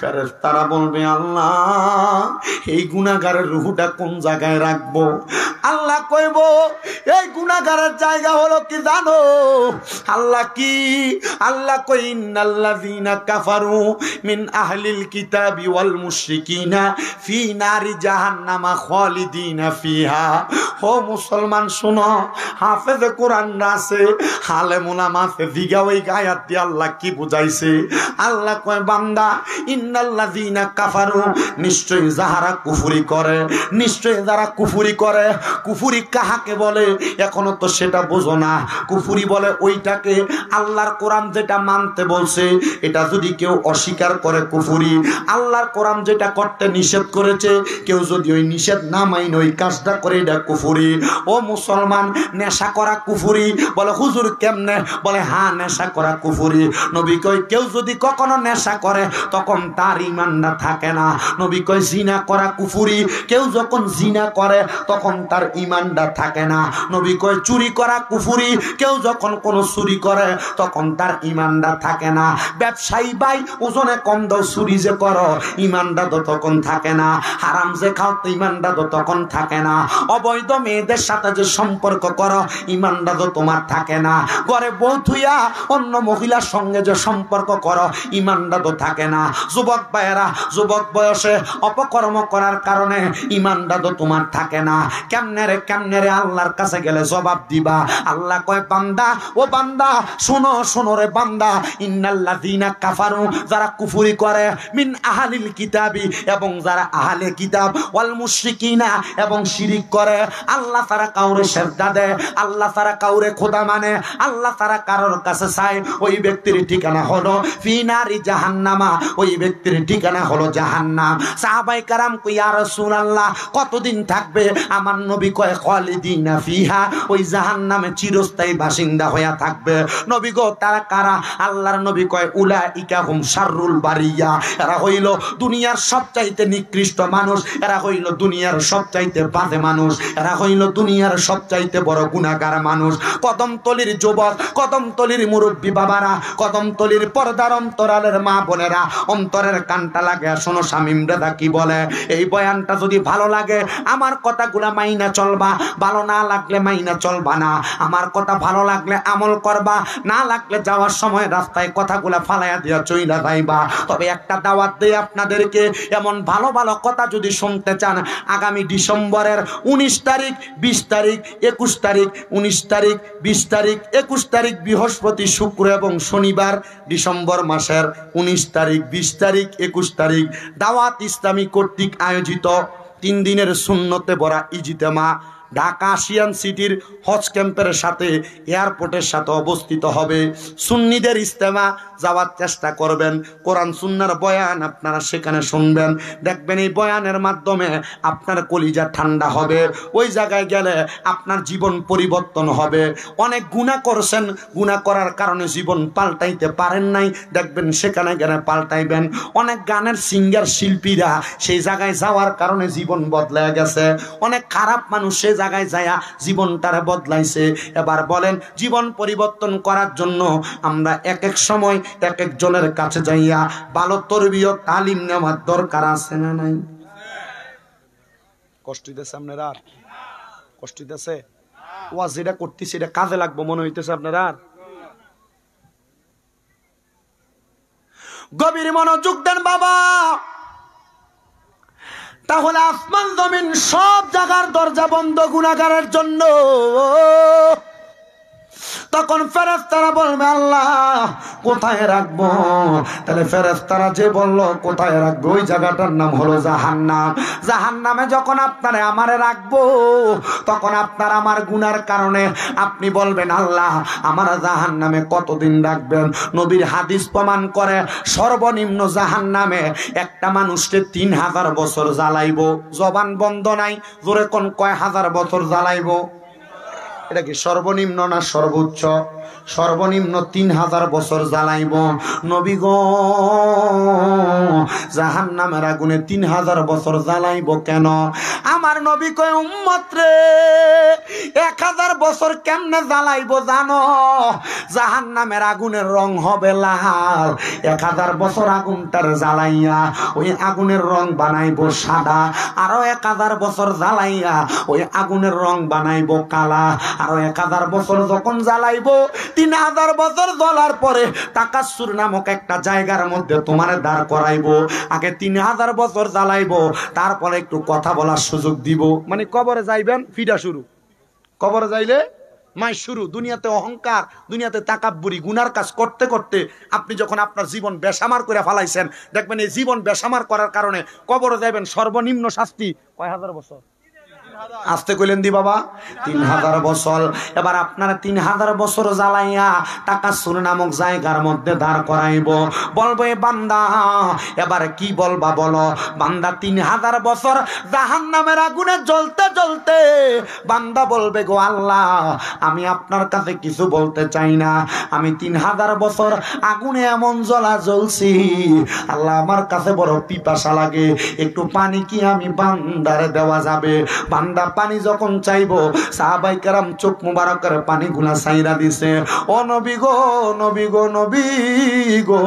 Speaker 1: ফেরেশতারা বলবে আল্লাহ এই গুনাহগারের রূহটা কোন জায়গায় রাখবো? আল্লাহ কইব এই গুনাহগারের জায়গা হলো কি জানো? আল্লাহ কি? আল্লাহ কই ইন্নাল্লাযীনা কাফারু মিন আহলিল কিতাবি ওয়াল মুশরিকিনা ফি নারি জাহান্নামা খালিদিনা ফিহা। ও মুসলমান শুনো, হাফেজে কোরআন আছে, আলেম উলামা আছে, দিগা ওই আয়াত দিয়ে আল্লাহ কি বুঝাইছে? আল্লাহ কয় বান্দা ইন্নাল্লাযীনা কাফারু, নিশ্চয়ই যাহারা কুফরি করে,
Speaker 2: নিশ্চয়ই যারা কুফরি করে, কুফরি কাহাকে বলে এখনো তো সেটা বোঝো না। কুফরি বলে ওইটাকে আল্লাহর কোরআন যেটা মানতে বলছে এটা যদি কেউ অস্বীকার করে কুফরি। আল্লাহর কোরআন যেটা করতে নিষেধ করেছে কেউ যদি ওই নিষেধ না মাইনে ওই কাজটা করে এটা কুফরি। ও মুসলমান, নেশা করা কুফরি। বলে হুজুর কেমনে? বলে হ্যাঁ, নেশা করা কুফরি। নবী কয় কেউ যদি কখনো নেশা করে তখন তার ঈমানটা থাকে না। নবী কয় জিনা করা কুফরি। কেউ যখন জিনা করে তখন তার ঈমানটা থাকে না। নবী কয় চুরি করা কুফরি। কেউ যখন কোনো চুরি করে তখন তার ঈমানটা থাকে না। ব্যবসায়ী ভাই ওজনে কম দাও, চুরি যে করো ঈমানটা তো তখন থাকে না। হারাম যে খাও তো ঈমানটা তো তখন থাকে না। অবৈধ মেয়েদের সাথে যে সম্পর্ক করো ঈমানটা তো তোমার থাকে না। ঘরে বউ থুইয়া অন্য মহিলার সঙ্গে যে সম্পর্ক করো ঈমানটা তো থাকে না। যুবক ভাইয়েরা, যুবক বয়সে অপকর্ম করার কারণে ঈমানটা তো তোমার থাকে না। কেমনে রে আল্লাহর কাছে গেলে জবাব দিবা। আল্লাহ কয় বান্দা, ও বান্দা শোনো, শোনো রে বান্দা, ইন্নাল্লাযীনা কাফারু, যারা কুফরি করে, মিন আহলিল কিতাবি, এবং যারা আহলে কিতাব, ওয়াল মুশরিকিনা, এবং শিরিক করে, আল্লাহ তারা কাউরে সেজদা দেয়, আল্লাহ তারা কাউরে খোদা মানে, আল্লাহ তারা কারোর কাছে চায়, ওই ব্যক্তির ঠিকানা হলো ফি নারি জাহান্নামা, ওই ব্যক্তির ঠিকানা হলো জাহান্নাম। সাহাবায়ে কেরাম কই ইয়া রাসূলুল্লাহ কতদিন থাকবে? আমার নবী কয় খালিদিনা ফিহা, ওই জাহান্নামে চিরস্থায়ী বাসিন্দা হয়ে থাকবে। নবী গো তারা কারা? আল্লাহর নবী কয় উলাইকা হুম শাররুল বারিয়া, এরা হইল দুনিয়ার সবচাইতে নিকৃষ্ট মানুষ, এরা হইল দুনিয়ার সবচাইতে বাজে মানুষ, এরা হইল দুনিয়ার সবচাইতে বড় গুনাহগার মানুষ। কদমতলির যুবক, কদমতলির মুরব্বী বাবারা, কদমতলির পর্দার অন্তরালের মা বোনেরা, অন্তরের কানটা লাগে শোনো শামীম দাদা কি বলে। এই বয়ানটা যদি ভালো লাগে আমার কথাগুলা মাইনা চলবা, ভালো না লাগলে মাইনা চলবা না। আমার কথা ভালো লাগলে আমল করবা, না লাগলে যাওয়ার সময় রাস্তায় কথাগুলা ফালাইয়া দিয়া চইলা যাইবা। তবে একটা দাওয়াত দেই আপনাদেরকে, এমন ভালো ভালো কথা যদি শুনতে চান, আগামী ডিসেম্বরের 19 তারিখ, 20 তারিখ, 21 তারিখ, 19 তারিখ, 20 তারিখ, 21 তারিখ বৃহস্পতি, শুক্র এবং শনিবার, ডিসেম্বর মাসের 19 তারিখ, 20 তারিখ, 21 তারিখ দাওয়াত ইসলামী কর্তৃক আয়োজিত 3 দিনের সুন্নতে ভরা ইজতেমা ঢাকা আসিয়ান সিটির হজ ক্যাম্পের সাথে এয়ারপোর্টের সাথে অবস্থিত হবে। সুন্নিদের ইজতেমা, যাওয়ার চেষ্টা করবেন। কোরআন সুন্নাহর বয়ান আপনারা সেখানে শুনবেন, দেখবেন এই বয়ানের মাধ্যমে আপনার কলিজা ঠান্ডা হবে। ওই জায়গায় গেলে আপনার জীবন পরিবর্তন হবে। অনেক গুনাহ করছেন, গুনাহ করার কারণে জীবন পাল্টাইতে পারেন নাই, দেখবেন সেখানে গেলে পাল্টাইবেন। অনেক গানের সিঙ্গার শিল্পীরা সেই জায়গায় যাওয়ার কারণে জীবন বদলায় গেছে। অনেক খারাপ মানুষ সেই জায়গায় যায়া জীবনটারে বদলাইছে। এবার বলেন জীবন পরিবর্তন করার জন্য আমরা এক এক সময় এক একজনের কাছে যাইয়া ভালো তরবিয়ত তালিম নেওয়ার দরকার আছে না নাই? কষ্ট হইতেছে আপনারা? কষ্ট হইতেছে? ওয়াজ যেটা করতেছি এটা কাজে লাগবো মনে হইতেছে আপনারা? গভীর মনোযোগ দেন বাবা, তাহলে আসমান জমিন সব জায়গার দরজা বন্ধ গুনাহগারের জন্য। তখন ফেরেশতারা বলবে আল্লাহ কোথায় রাখবো? তাহলে ফেরেশতারা যে বললো কোথায় রাখবো, ওই জায়গাটার নাম হলো জাহান্নাম। জাহান্নামে যখন আপনারে আমারে রাখবো, তখন আপনার আমার গুনার কারণে আপনি বলবেন আল্লাহ আমার জাহান্নামে কতদিন রাখবেন? নবীর হাদিস প্রমাণ করে সর্বনিম্ন জাহান্নামে একটা মানুষকে 3000 বছর জ্বালাইবো। জবান বন্ধ নাই, জোরে কোন কয় হাজার বছর জ্বালাইবো? এটা কি সর্বনিম্ন না সর্বোচ্চ? সর্বনিম্ন 3000 বছর জ্বালাইব। নবী গো জাহান্নামের আগুনে 3000 বছর জ্বালাইব কেন? আমার নবী কয় উম্মত রে 1000 বছর কেমনে জ্বালাইব জানো? জাহান্নামের আগুনের রং হবে লাল। 1000 বছর আগুনটার জ্বালাইয়া ওই আগুনের রং বানাইব সাদা। আরো 1000 বছর জ্বালাইয়া ওই আগুনের রং বানাইব কালা। আরো 1000 বছর যখন জ্বালাইবো, 3000 বছর জ্বলার পরে তাকাসুর নামক একটা জায়গার মধ্যে তোমার দাঁড় করাইবো। আগে 3000 বছর জ্বালাইবো, তারপরে একটু কথা বলার সুযোগ দিব। মানে কবরে যাইবেন ফিটা শুরু, কবরে যাইলে মাই শুরু। দুনিয়াতে অহংকার, দুনিয়াতে তাকাব্বুরি, গুনার কাজ করতে করতে আপনি যখন আপনার জীবন বেসামার করে ফালাইছেন, দেখবেন এই জীবন বেসামার করার কারণে কবরে যাবেন সর্বনিম্ন শাস্তি কয় হাজার বছর? আসতে কইলেন দি বাবা 3000 বছর। এবার আপনারা 3000 বছর জ্বালাইয়া টাকাসুর নামক জায়গার মধ্যে দাঁড় করাইব। বলবো এ বান্দা এবার কি বলবা বলো? বান্দা 3000 বছর জাহান্নামের আগুনে জ্বলতে জ্বলতে বান্দা বলবে গো আল্লাহ, আমি আপনার কাছে কিছু বলতে চাই না, আমি 3000 বছর আগুনে এমন জ্বলা জ্বলছি আল্লাহ, আমার কাছে বড় পিপাসা লাগে, একটু পানি কি আমি বান্দারে দেওয়া যাবে? বান্দা পানি যখন চাইবো, সাহাবাই কেরাম চোখ মুবারকের পানি গুলা চাইরা দিছে। ও নবী গো, নবী গো, নবী গো,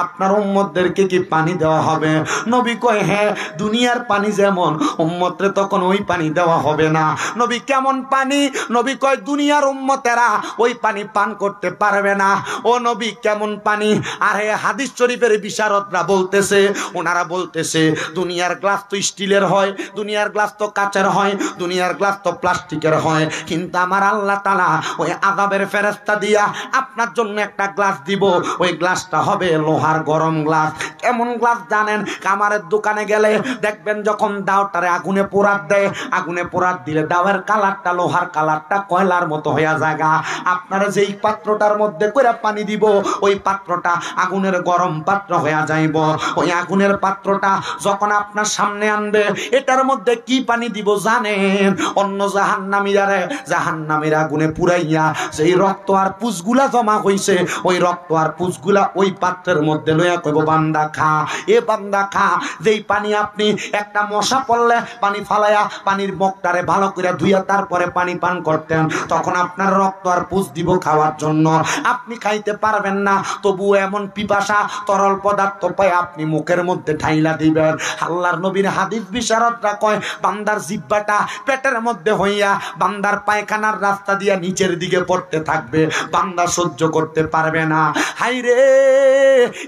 Speaker 2: আপনার উম্মতদেরকে কি পানি দেওয়া হবে? নবী কয় হ্যাঁ, দুনিয়ার পানি যেমন উম্মতরে তখন ওই পানি দেওয়া হবে না। নবী কেমন পানি? নবী কয় দুনিয়ার উম্মতেরা ওই পানি পান করতে পারবে না। ও নবী কেমন পানি? আরে হাদিস শরীফের বিশারদরা বলতেছে, ওনারা বলতেছে দুনিয়ার গ্লাস তো স্টিলের হয়, দুনিয়ার গ্লাস তো কাচের হয়, দুনিয়ার গ্লাস তো প্লাস্টিকের হয়, কিন্তু আমার আল্লাহ তাআলা ওই আযাবের ফেরেশতা দিয়া আপনার জন্য একটা গ্লাস দিব, ওই গ্লাসটা হবে লোহার গরম গ্লাস। কেমন গ্লাস জানেন? কামারের দোকানে গেলে দেখবেন যখন দাওটারে আগুনে পোড়াত দেয়, আগুনে পোড়াত দিলে দাওয়ের কালারটা লোহার কালারটা কয়লার মতো হইয়া জায়গা। আপনারা যেই পাত্রটার মধ্যে কইরা পানি দিব, ওই পাত্রটা আগুনের গরম পাত্র হইয়া যাইব। ওই আগুনের পাত্রটা যখন আপনার সামনে আনবে, এটার মধ্যে কি পানি দিব জানেন? অন্য জাহান্নামীরারে জাহান্নামীর আগুনে পুরাইয়া সেই রক্ত আর পুষগুলা জমা হইছে, ওই রক্ত আর পুষগুলা ওই পাত্রের মধ্যে লইয়া কইব বান্দা খা, এ বান্দা খা। যেই পানি আপনি একটা মশা পড়লে পানি ফালাইয়া পানির মুখটারে ভালো করে ধুইয়া তারপরে পানি পান করতেন, তখন আপনার রক্ত আর পুষ দিব খাওয়ার জন্য, আপনি খাইতে পারবেন না, তবু এমন পিপাসা তরল পদার্থ পায় আপনি মুখের মধ্যে ঢাইলা দিবেন। আল্লাহর নবীর হাদিস বিশারদরা কয় বান্দার জিহ্বাটা পেটের মধ্যে হইয়া বান্দার পায়খানার রাস্তা দিয়া নিচের দিকে পড়তে থাকবে, বান্দা সহ্য করতে পারবে না। হাই রে,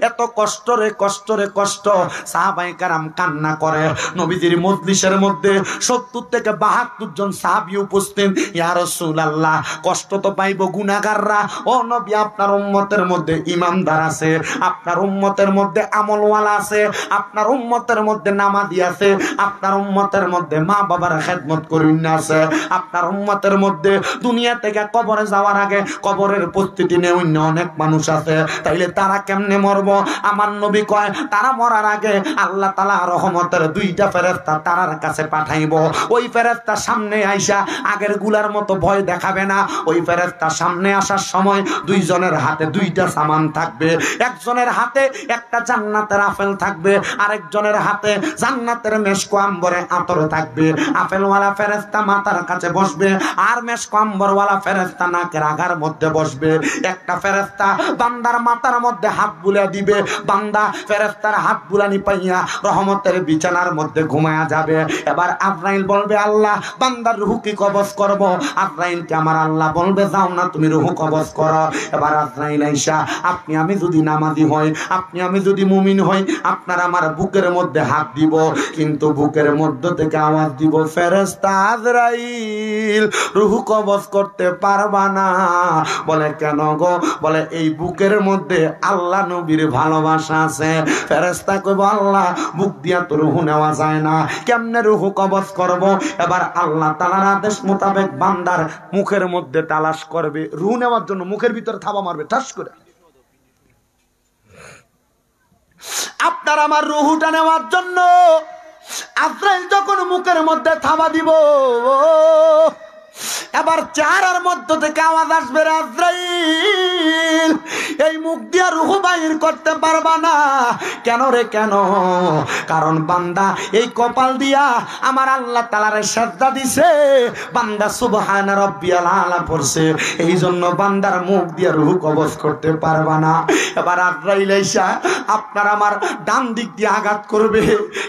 Speaker 2: এত কষ্ট রে কষ্ট রে কষ্ট। সাহাবায়ে কেরাম কান্না করে। নবীজির মজলিসের মধ্যে 70 থেকে 72 জন সাহাবী উপস্থিত। ইয়া রাসূলুল্লাহ, কষ্ট তো পাইব গুনাহগাররা। ও নবী, আপনার উম্মতের মধ্যে ইমানদার আছে, আপনার উম্মতের মধ্যে আমলওয়ালা আছে, আপনার উম্মতের মধ্যে নামাজি আছে, আপনার উম্মতের মধ্যে মা বাবার খেদমত করিন আছে, আপনার উম্মতের মধ্যে দুনিয়া থেকে কবরে যাওয়ার আগে কবরের প্রস্তুতি নেই অন্য অনেক মানুষ আছে। তাইলে তারা কেমনে মরব? আমার নবী কয় তারা মরার আগে আল্লাহ তাআলা রহমতের 2টা ফেরেশতা তারার কাছে পাঠাইব। ওই ফেরেশতা সামনে আইসা আগের গুলার মতো ভয় দেখাবে না। ওই ফেরেশতা সামনে আসার সময় 2 জনের হাতে 2টা সামান থাকবে। একজনের হাতে একটা জান্নাতের আপেল থাকবে, আরেকজনের হাতে জান্নাতের মেশকো আম্বরে আতর থাকবে। আপেলওয়ালা ফেরেশতা মাথার কাছে বসবে, আর মেশকো আম্বরওয়ালা ফেরেশতা নাকের আগার মধ্যে বসবে। একটা ফেরেশতা বান্দার মাথার মধ্যে হাত বুলা দিবে, বান্দা ফেরেশতার হাত বুলানি পাইয়া রহমতের বিছানার মধ্যে ঘুমায়া যাবে। এবার আজরাইল বলবে আল্লাহ বান্দার রূহ কি কবজ করব? আজরাইলকে আমার আল্লাহ বলবে যাও না, তুমি রূহ কবজ করো। এবার আজরাইল আইসা আপনি আমি যদি নামাজি হই, আপনি আমি যদি মুমিন হই, আপনার আমার বুকের মধ্যে হাত দিব, কিন্তু বুকের মধ্য থেকে আওয়াজ দিব ফেরেশতা আজরাইল রূহ কবজ করতে পারবা না। বলে কেন গো? বলে এই বুকের মধ্যে আল্লাহ নবীর ভালোবাসা আছে। ফেরেশতা কইব আল্লাহ বুক দিয়া তো রূহ নেওয়া যায় না, কেমনে রূহ কবজ করব? এবার আল্লাহ তাআলার আদেশ মোতাবেক বান্দার মুখের মধ্যে তালাশ করবে, রূহ নেওয়ার জন্য মুখের ভিতরে থাবা মারবে ঠাস করে। আপনার আমার রূহটা নেওয়ার জন্য আজরাইল যখন মুখের মধ্যে থাবা দিব, এবার চেহারার মধ্য থেকে আওয়াজ আসবে আজরাইল এই মুখ দিয়া রূহ বাইর করতে পারবা না। কেন রে কেন? কারণ বান্দা এই কপাল দিয়া আমার আল্লাহ তাআলারে সিজদা দিছে, বান্দা সুবহান রাব্বিয়াল আলা পড়ছে, এই জন্য বান্দার মুখ দিয়া রূহ কবজ করতে পারবা না। এবার আজরাইল আইসা আপনার আমার ডান দিক দিয়ে আঘাত করবে,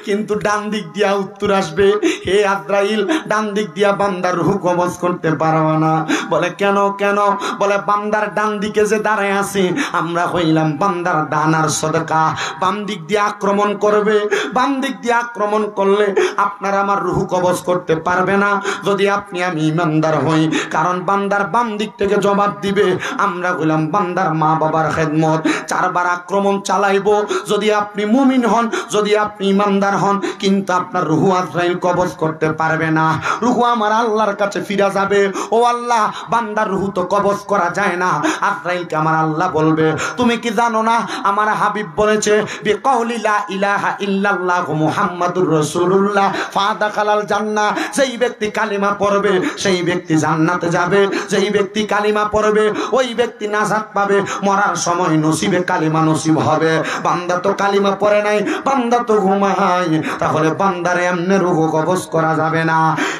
Speaker 2: কিন্তু ডান দিক দিয়া উত্তর আসবে, হে আজরাইল ডান দিক দিয়া বান্দার রূহ কবজ করতে পারবা না। বলে কেন কেন? বলে বান্দার ডান দিকে যে দাঁড়ায় আছি আমরা হইলাম বান্দার ডানার সদকা। বাম দিক দিয়ে আক্রমণ করবে, বাম দিক দিয়ে আক্রমণ করলে আপনার আমার রুহু কবজ করতে পারবে না যদি আপনি আমি ইমানদার হই। কারণ বান্দার বাম দিক থেকে জবাব দিবে। আমরা হইলাম বান্দার মা বাবার খেদমত, 4 বার আক্রমণ চালাইবো যদি আপনি মুমিন হন, যদি আপনি ইমানদার হন, কিন্তু আপনার রুহু আজরাইল কবজ করতে পারবে না। রুহু আমার আল্লাহর কাছে ফিরে যাবে। ও আল্লাহ, বান্দার রুহু তো কবজ করা যায় না। আজরাইলকে আমার আল্লাহ বলবে, তুমি কি জানো না আমার হাবিব বলেছে বিকাউলি লা ইলাহা ইল্লাল্লাহু মুহাম্মাদুর রাসূলুল্লাহ ফাদাখালাল জান্নাহ। সেই ব্যক্তি কালিমা পড়বে সেই ব্যক্তি জান্নাতে যাবে, যেই ব্যক্তি কালিমা পড়বে ওই ব্যক্তি নাজাত পাবে, মরার সময় নসিবে কালিমা নসিব হবে। বান্দা তো কালিমা পড়ে নাই, বান্দা তো ঘুমায়, তাহলে বান্দারে এমনে রুহু কবজ করা যাবে না।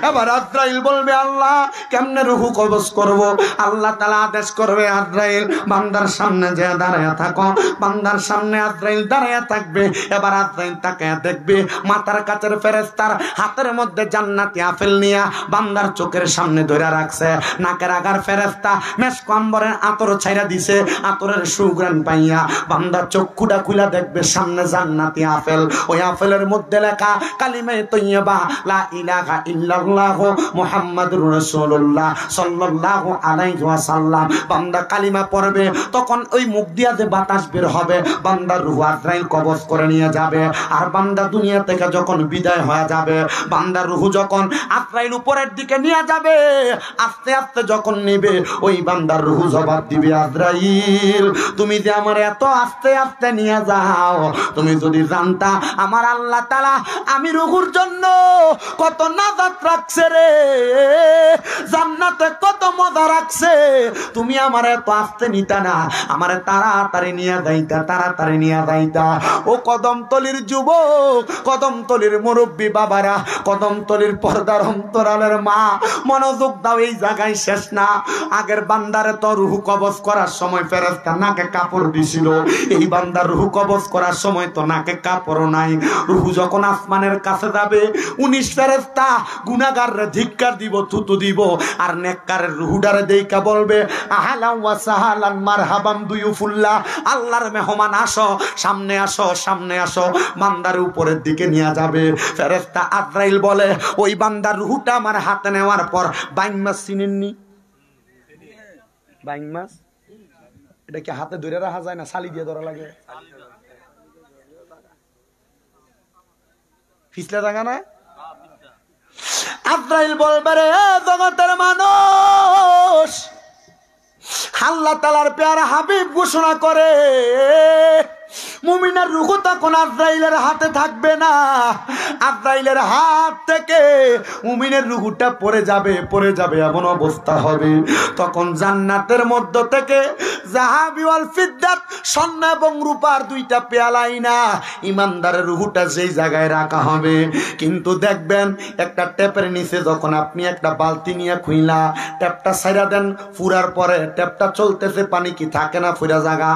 Speaker 2: এবার আজরাইল বলবে আল্লাহ কেমনে রুহু কবজ করব? আল্লাহ তাআলা আদেশ করবে আজরাইল বান্দার সামনে যে দাঁড়ায়া থাকো। বান্দার সামনে আজরাইল দাঁড়ায়া থাকবে। এবার আজরাইল তাকায়া দেখবে মাথার কাছের ফেরেশতার হাতের মধ্যে জান্নাতি আপেল নিয়া বান্দার চোখের সামনে ধরে রাখছে। নাকের আগার ফেরেশতা মেশক আম্বরের আতর ছাইরা দিছে, আতরের সুঘ্রাণ পাইয়া বান্দার চক্ষুটা খুলে দেখবে সামনে জান্নাতি আপেল। ওই আপেলের মধ্যে লেখা কালিমায়ে তৈয়্যিবা লা ইলাহা ইল্লাল্লাহু মুহাম্মাদুর রাসূলুল্লাহ সাল্লাল্লাহু আলাইহি ওয়াসাল্লাম। বান্দা কালিমা পড়বে, তখন ওই মুখ দিয়া যে বাতাস বের হবে বান্দার রূহ আজরাইল কবজ করে নিয়ে যাবে। আর বান্দা দুনিয়া থেকে যখন বিদায় হয়ে যাবে, বান্দার রূহ যখন আজরাইল উপরের দিকে নিয়ে যাবে, আস্তে আস্তে যখন নেবে ওই বান্দার রূহ জবাব দিবে, আজরাইল তুমি যে আমার এত আস্তে আস্তে নিয়ে যাও, তুমি যদি জানতা আমার আল্লাহ তাআলা আমি রূহুর জন্য কত নাজাত রাখছে রে, জান্নাতে কত মজা রাখছে, তুমি আমার এত আস্তে নিতা না, আমার তাড়াতাড়ি নিয়ে যাইতা, তাড়াতাড়ি নিয়ে যাইতা। ও কদমতলির যুবক, কদমতলির মুরব্বী বাবারা, কদমতলির পর্দার অন্তরালের মা, মনোযোগ দাও, এই জায়গায় শেষ না। আগের বান্দারে তো রুহু কবজ করার সময় ফেরেশতা নাকে কাপড় দিছিল, এই বান্দার রুহু কবজ করার সময় তো নাকে কাপড় নাই। রুহু যখন আসমানের কাছে যাবে 19 ফেরেশতা গুনাহগাররে ধিক্কার দিব, থুতু দিব, আর নেককারের রুহুডারে দেইকা বলবে আহলান ওয়া সাহালান মারহাবান দুয়ুফুল্লাহ, আল্লাহর মেহমান আসো, সামনে আসো, সামনে আসো। বান্দার উপরের দিকে নিয়ে যাবে। ফেরেশতা আজরাইল বলে ওই বান্দার রুহুটা আমার হাতে নেওয়ার পর, বাইন মাছ চিনেননি? বাইন মাছ এটা কি হাতে ধরে রাখা যায় না, ছালি দিয়ে ধরা লাগে? ফিসলা জায়গা না? আজরাইল বলবে রে জগতের মানুষ, আল্লাহ তাআলার পেয়ারা হাবিব ঘোষণা করে মুমিনের রূহ তখন আজরাইলের হাতে থাকবে না, আজরাইলের হাত থেকে মুমিনের রূহটা পড়ে যাবে, পড়ে যাবে, এমন অবস্থা হবে তখন জান্নাতের মধ্য থেকে যাহাবি ওয়াল ফিদ্দাত, স্বর্ণ এবং রূপার 2টা পেয়ালাই না, ইমানদারের রূহটা যেই জায়গায় রাখা হবে। কিন্তু দেখবেন একটা ট্যাপের নিচে যখন আপনি একটা বালতি নিয়ে খুইলা ট্যাপটা ছাইরা দেন, ফুরার পরে ট্যাপটা চলতেছে, পানি কি থাকে না ফুরা জায়গা?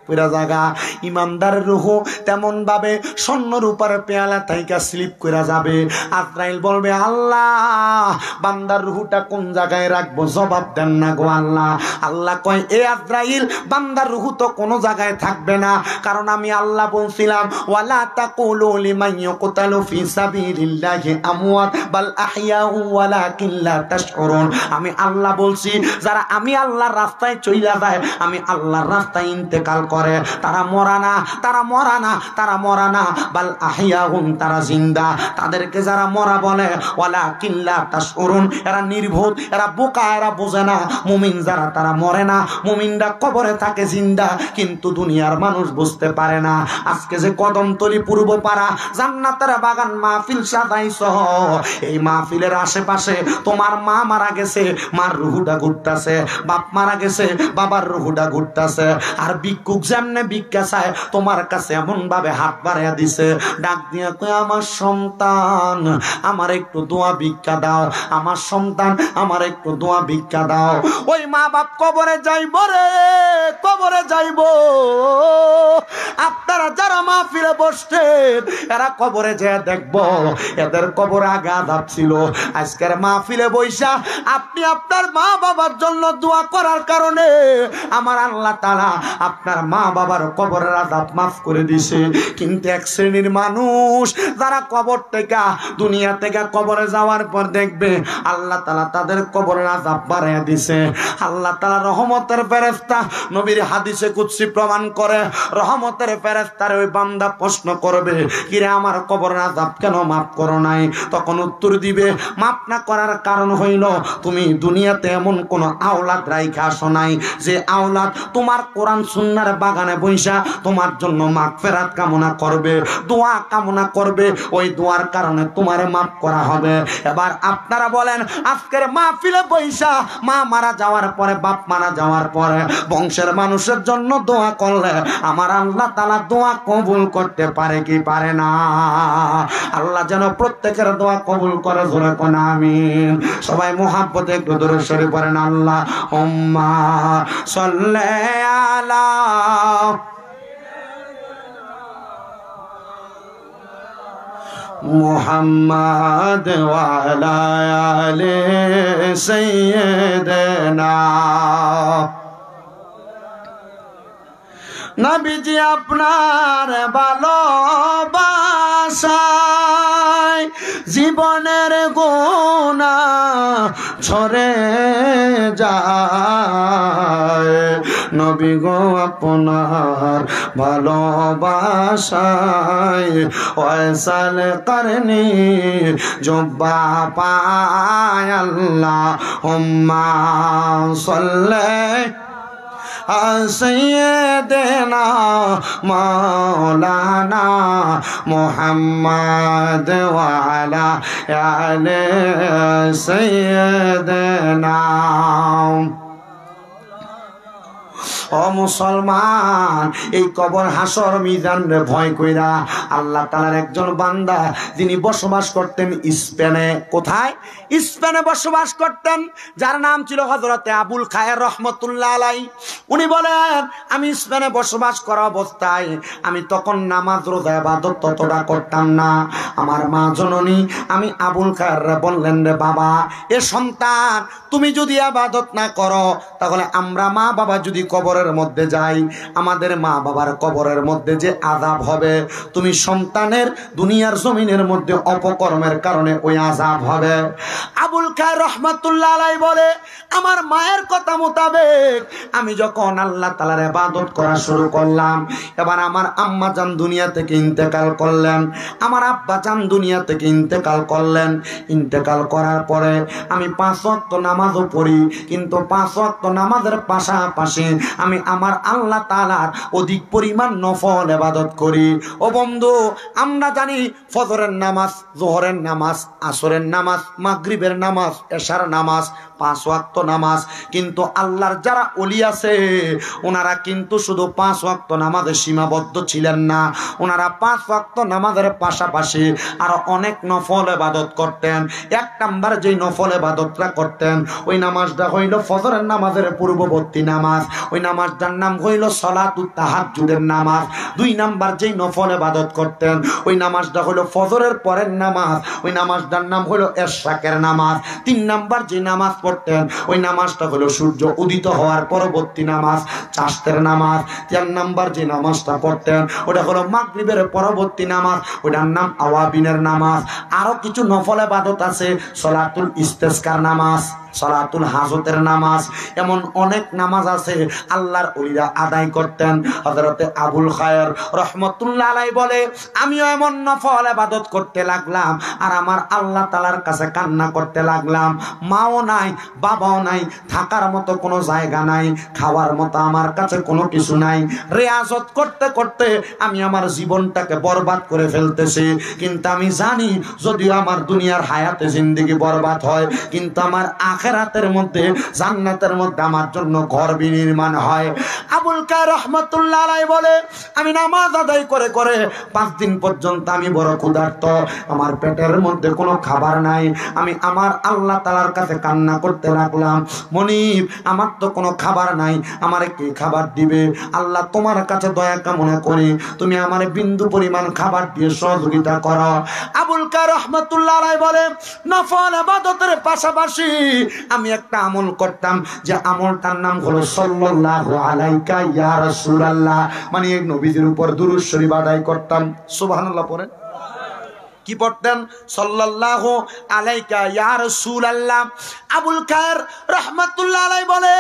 Speaker 2: পুরা জায়গা। ইমানদারের রূহ তেমন ভাবে স্বর্ণ রূপার পেয়ালা তাইকা স্লিপ করে যাবে। আজরাইল বলবে আল্লাহ বান্দার রূহটা কোন জায়গায় রাখবো, জবাব দেন না গো আল্লাহ। আল্লাহ কয় এ আজরাইল বান্দার রূহ তো কোনো জায়গায় থাকবে না, কারণ আমি আল্লাহ বলছিলাম ওয়ালা তাকুলু লিমান ইয়াকতালু ফি সাবিলিল্লাহি আমওয়াত বাল আহইয়াউ ওয়ালাকিন লা তাশউরুন। আমি আল্লাহ বলছি যারা আমি আল্লাহর রাস্তায় চইলা যায়, আমি আল্লাহর রাস্তায় ইন্তেকাল করে, তারা মরা না, তারা মরা না, তারা মরা না, বাল আহইয়াহুম, তারা জিন্দা। তাদেরকে যারা মরা বলে ওয়ালাকিন লা তাশউরুন, এরা নির্বোধ, এরা বোকা, এরা বোঝে না। মুমিন যারা তারা মরে না, মুমিনরা কবরে থাকে জিন্দা, কিন্তু দুনিয়ার মানুষ বুঝতে পারে না। আজকে যে কদমতলি পূর্বপাড়া জান্নাতের বাগান মাহফিল সাজাইছ, এই মাহফিলের আশেপাশে তোমার মা মারা গেছে, মার রুহুটা ঘুরতাছে, বাপ মারা গেছে, বাবার রুহুটা ঘুরতাছে, আর ভিক্ষুক যেমনে ভিক্ষা চায় তোমার কাছে এমন ভাবে হাত বাড়াইয়া দিছে, ডাক দিয়া কয় আমার সন্তান আমার একটু দোয়া ভিক্ষা দাও, আমার সন্তান আমার একটু দোয়া ভিক্ষা দাও। ওই মা বাপ কবরে যাইব রে, কবরে যাইব। আপনারা যারা মাহফিলে বসছেন এরা কবরে যেয়ে দেখবো এদের কবরে আগে আযাব ছিল। আজকের মাহফিলে বইসা আপনি আপনার মা বাবার জন্য দোয়া করার কারণে আমার আল্লাহ তাআলা আপনার মা বাবার কবরের আযাব মাফ করে দিছে। কিন্তু এক শ্রেণীর মানুষ যারা কবর থেকে দুনিয়া থেকে কবরে যাওয়ার পর দেখবে আল্লাহ তাআলা তাদের কবরের আযাব বাড়াইয়া দিছে। আল্লাহ তাআলা রহমতের ফেরেশতা, নবীর হাদিসে কুদসি প্রমাণ করে রহমতের ফেরেশতার ওই বান্দা প্রশ্ন করবে, কিরে আমার কবরের আযাব কেন মাফ করো নাই? তখন উত্তর দিবে, মাফ না করার কারণ হইল তুমি দুনিয়াতে এমন কোন আওলাদ রাইখা আসো নাই যে আওলাদ তোমার কোরআন সুন্নাহর বাগানে বইসা তোমার জন্য মাগফিরাত কামনা করবে, দোয়া কামনা করবে, ওই দোয়ার কারণে তোমারে মাফ করা হবে। এবার আপনারা বলেন আজকের মাহফিলে বইসা মা মারা যাওয়ার পরে, বাপ মারা যাওয়ার পরে বংশের মানুষের জন্য দোয়া করলে আমার আল্লাহ তাআলা দোয়া কবুল করতে পারে কি পারে না? আল্লাহ যেন প্রত্যেকের দোয়া কবুল করে, জোরে কোন আমিন। সবাই মুহাব্বতে একটু দরুদ শরীফ পড়েন, আল্লাহুম্মা সাল্লি আলা মুহাম্মাদ ওয়া আলা আলি সাইয়্যিদিনা। নবীজি আপনার ভালোবাসায় জীবনের গুনাহ ঝরে যায়, নবী গো আপনার ভালোবাসায় ওয়াসাল করনি জুব্বা পায়। আল্লাহুম্মা সাল্লি সাইয়্যিদিনা মাওলানা মুহাম্মদ ওয়া আলা আলি সাইয়্যিদিনা। ও মুসলমান, এই কবর হাসর মিজান রে ভয় কইরা আল্লাহ তাআলার একজন বান্দা যিনি বসবাস করতেন স্পেনে। কোথায়? স্পেনে বসবাস করতেন, যার নাম ছিল হযরতে আবুল খায়ের রহমতুল্লাহ আলাইহি। উনি বলেন আমি স্পেনে বসবাস করা অবস্থায় আমি তখন নামাজ রোজা ইবাদত ততটা করতাম না। আমার মা জননী আমি আবুল খায়ের বললেন, রে বাবা, এ সন্তান তুমি যদি ইবাদত না করো তাহলে আমরা মা বাবা যদি কবরের মধ্যে যাই, আমাদের মা বাবার কবরের মধ্যে যে আযাব হবে, তুমি সন্তানের দুনিয়ার জমিনের মধ্যে অপকর্মের কারণে ওই আযাব হবে। আবুল খায়ের রহমাতুল্লাহ আলাইহি বলে আমার মায়ের কথা মোতাবেক আমি যখন আল্লাহ তাআলার ইবাদত করা শুরু করলাম, এবার আমার আম্মা জান দুনিয়া থেকে ইন্তেকাল করলেন, আমার আব্বা জান দুনিয়া থেকে ইন্তেকাল করলেন। ইন্তেকাল করার পরে আমি 5 ওয়াক্ত নামাজও পড়ি, কিন্তু 5 ওয়াক্ত নামাজের পাশাপাশি আমি আমার আল্লাহ তাআলার অধিক পরিমাণ নফল ইবাদত করি। ও বন্ধু, আমরা জানি ফজরের নামাজ, যোহরের নামাজ, আসরের নামাজ, মাগরিবের নামাজ, এশার নামাজ 5 ওয়াক্ত নামাজ, কিন্তু আল্লাহর যারা ওলি আছে ওনারা কিন্তু শুধু 5 ওয়াক্ত নামাজে সীমাবদ্ধ ছিলেন না, ওনারা 5 ওয়াক্ত নামাজের পাশাপাশি আরো অনেক নফল ইবাদত করতেন। এক নাম্বার যেই নফল ইবাদতটা করতেন ওই নামাজটা হইল ফজরের নামাজের পূর্ববর্তী নামাজ, ওই নামাজটার নাম হইল সালাতুত তাহাজ্জুদের নামাজ। 2 নাম্বার যেই নফল ইবাদত করতেন ওই নামাজটা হইল ফজরের পরের নামাজ, ওই নামাজটার নাম হইল ইশরাকের নামাজ। 3 নাম্বার যে নামাজ পড়তেন ওই নামাজটা হলো সূর্য উদিত হওয়ার পরবর্তী নামাজ, চাষতের নামাজ। 4 নাম্বার যে নামাজটা পড়তেন ওটা হলো মাগরিবের পরবর্তী নামাজ, ওটার নাম আওয়াবিনের নামাজ। আরো কিছু নফল ইবাদত আছে, সালাতুল ইস্তিসকার নামাজ, সালাতুল হাজতের নামাজ, এমন অনেক নামাজ আছে আল্লাহর ওলিরা আদায় করতেন। হযরতে আবুল খায়ের রহমতুল্লাহ আলাইহি বলে আমিও এমন নফল ইবাদত করতে লাগলাম আর আমার আল্লাহ তাআলার কাছে কান্না করতে লাগলাম। মাও নাই, বাবাও নাই, থাকার মতো কোনো জায়গা নাই, খাওয়ার মতো আমার কাছে কোনো কিছু নাই। রিয়াজত করতে করতে আমি আমার জীবনটাকে বরবাদ করে ফেলতেছি, কিন্তু আমি জানি যদিও আমার দুনিয়ার হায়াতে জিন্দেগি বরবাদ হয়, কিন্তু আমার আখিরাতের মধ্যে জান্নাতের মধ্যে আমার জন্য ঘর বিনির্মাণ হয়। আবুল কায়ের রহমাতুল্লাহ আলাইহি বলে, আমি নামাজ আদায় করে করে 5 দিন পর্যন্ত আমি বড় ক্ষুধার্ত, আমার পেটের মধ্যে কোনো খাবার নাই। আমি আমার আল্লাহ তাআলার কাছে কান্না করতে লাগলাম, মনিব আমার তো কোনো খাবার নাই, আমারে কে খাবার দিবে? আল্লাহ তোমার কাছে দয়া কামনা করি, তুমি আমারে বিন্দু পরিমাণ খাবার দিয়ে সহযোগিতা করো। আবুল কায়ের রহমাতুল্লাহ আলাইহি বলে, নফল ইবাদতের পাশাপাশি আমি একটা আমল করতাম, যে আমলটার নাম হলো সাল্লাল্লাহু আলাইকা ইয়া রাসূলুল্লাহ, মানে এই নবীজির উপর দুরূদ শরীফ আদায় করতাম। সুবহানাল্লাহ পড়েন। কি পড়তেন? সাল্লাল্লাহু আলাইকা ইয়া রাসূলুল্লাহ। আবুল খায়ের রাহমাতুল্লাহ আলাইহি বলে,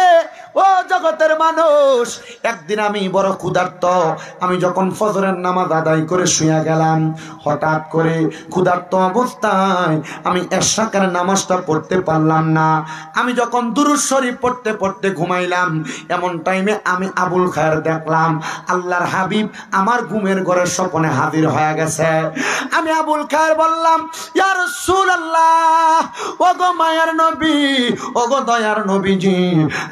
Speaker 2: ও জগতের মানুষ, একদিন আমি বড় ক্ষুধার্ত, আমি যখন ফজরের নামাজ আদায় করে শুয়ে গেলাম, হঠাৎ করে ক্ষুধার্ত অবস্থায় আমি এশাকের নামাজটা পড়তে পারলাম না। আমি যখন দুরূদ শরীফ পড়তে পড়তে ঘুমাইলাম, এমন টাইমে আমি আবুল খায়ের দেখলাম আল্লাহর হাবিব আমার ঘুমের ঘরে স্বপ্নে হাজির হয়ে গেছে। আমি আবুল খায়ের বললাম, ইয়া রাসূলুল্লাহ, ওগো মায়ের নবী, ওগো দয়ার নবীজি,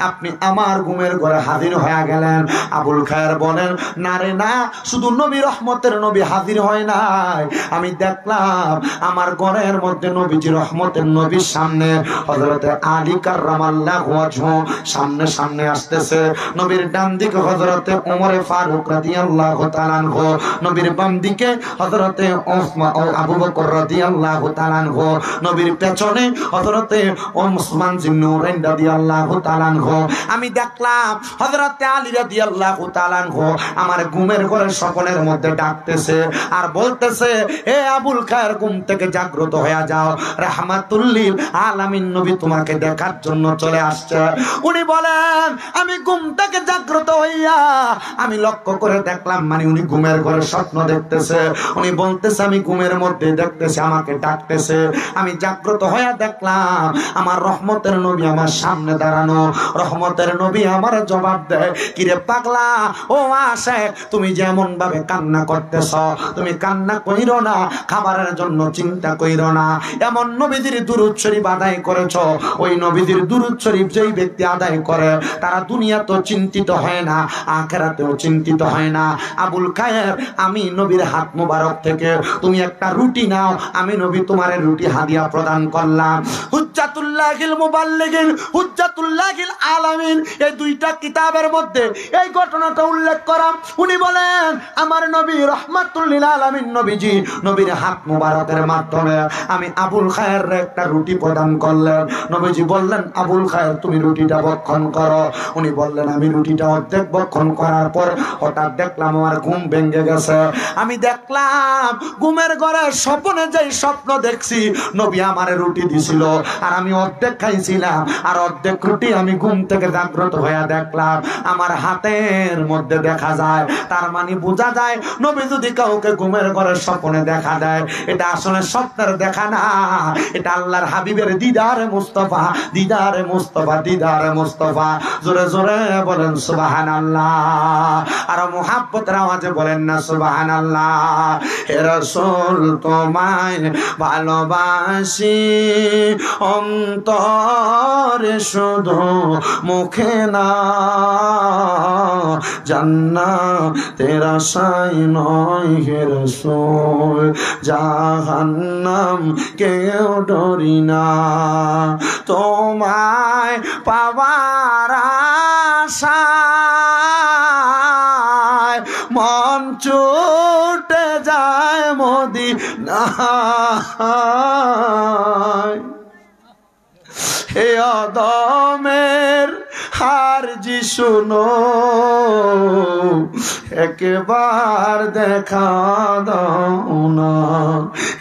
Speaker 2: আপনি আমার ঘুমের ঘরে হাজির হয়ে গেলেন। আবুল খায়ের বলেন, না রে না, শুধু নবী রহমতের নবী হাজির হয় নাই, আমি দেখলাম আমার ঘরের মধ্যে নবীজি রহমতের নবীর সামনে হযরতে আলী কাররামাল্লাহু ওয়াজহু সামনে সামনে আসতেছে। নবীর ডান দিকে হযরতে ওমর ফারুক রাদিয়াল্লাহু তাআলা আনহু, নবীর বাম দিকে হযরতে ওসমান ও আবু বকর রাদিয়াল্লাহু তাআলা আনহু, নবীর পেছনে হযরতে ওসমান জিন নূরাইন রাদিয়াল্লাহু তাআলা আনহু। আমি দেখলাম হযরতে আলী রাদিয়াল্লাহু তাআলা আনহু আমার ঘুমের ঘরে স্বপ্নের মধ্যে ডাকতেছে আর বলতেছে, হে আবুল খায়ের, ঘুম থেকে জাগ্রত হয়ে যাও, রাহমাতুল লিল আলামিন নবী তোমাকে দেখার জন্য চলে আসছে। উনি বলেন, আমি ঘুম থেকে জাগ্রত হইয়া আমি লক্ষ্য করে দেখলাম, মানে উনি ঘুমের ঘরে স্বপ্ন দেখতেছে। উনি বলতেছে, আমি ঘুমের মধ্যে দেখতেছে আমাকে ডাকতেছে। আমি জাগ্রত হইয়া দেখলাম আমার রহমতের নবী আমার সামনে দাঁড়ানো। রহমতের নবী আমার জবাব দেয়, কিরে পাগলা, ও আশেক, তুমি যেমন ভাবে কান্না করতেছ, তুমি কান্না কইরো না, খাবারের জন্য চিন্তা কইরো না। এমন নবীজির দুরূদ শরীফ আদায় করেছ, ওই নবীজির দুরূদ শরীফ যেই ব্যক্তি আদায় করে তারা দুনিয়াতেও চিন্তিত হয় না, আখিরাতেও চিন্তিত হয় না। আবুল খায়ের, আমি নবীর হাত মোবারক থেকে তুমি একটা রুটি নাও, আমি নবী তোমার রুটি হাদিয়া প্রদান করলাম। হুজ্জাতুল্লাহিল মুবাল্লিগিন, হুজ্জাতুল্লাহিল আলামিন, এই দুইটা কিতাবের মধ্যে এই ঘটনাটা উল্লেখ করা। উনি বলেন, আমার নবী রহমাতুল লিল আলামিন নবীজি নবীর হাত মোবারকের মাধ্যমে আমি আবুল খায়ের একটা রুটি প্রদান করলেন। নবীজি বললেন, আবুল খায়ের, তুমি রুটিটা ভক্ষণ করো। উনি বললেন, আমি রুটিটা অর্ধেক ভক্ষণ করার পর হঠাৎ দেখলাম আমার ঘুম ভেঙে গেছে। আমি দেখলাম ঘুমের ঘরে স্বপ্নে যেই স্বপ্ন দেখছি, নবী আমারে রুটি দিছিল আর আমি অর্ধেক খাইছিলাম, আর অর্ধেক রুটি আমি ঘুম থেকে জাগ্রত হয়ে দেখলাম আমার হাতের মধ্যে দেখা যায়। তার মানে বোঝা যায়, নবী যদি কাউকে ঘুমের ঘরে স্বপ্নে দেখা দেয়, এটা আসলে স্বপ্নের দেখা না, এটা আল্লাহর হাবিবের দিদারে মুস্তাফা, দিদারে মুস্তাফা, দিদারে মুস্তাফা। জোরে জোরে বলেন সুবহানাল্লাহ, আর মুহাব্বতের আওয়াজে বলেন না সুবহানাল্লাহ। হে রাসূল, তোমায় ভালোবাসি অন্তরে শুধু মুখে না, জান্নাতের আশায় নয় হে রাসূল, জাহান্নাম কেউ ডরি না। তোমায় পাওয়ার আশায় মন ছুটে যায় মদিনায়। হে আদমের হারজি শুনো, একবার দেখা দাও না।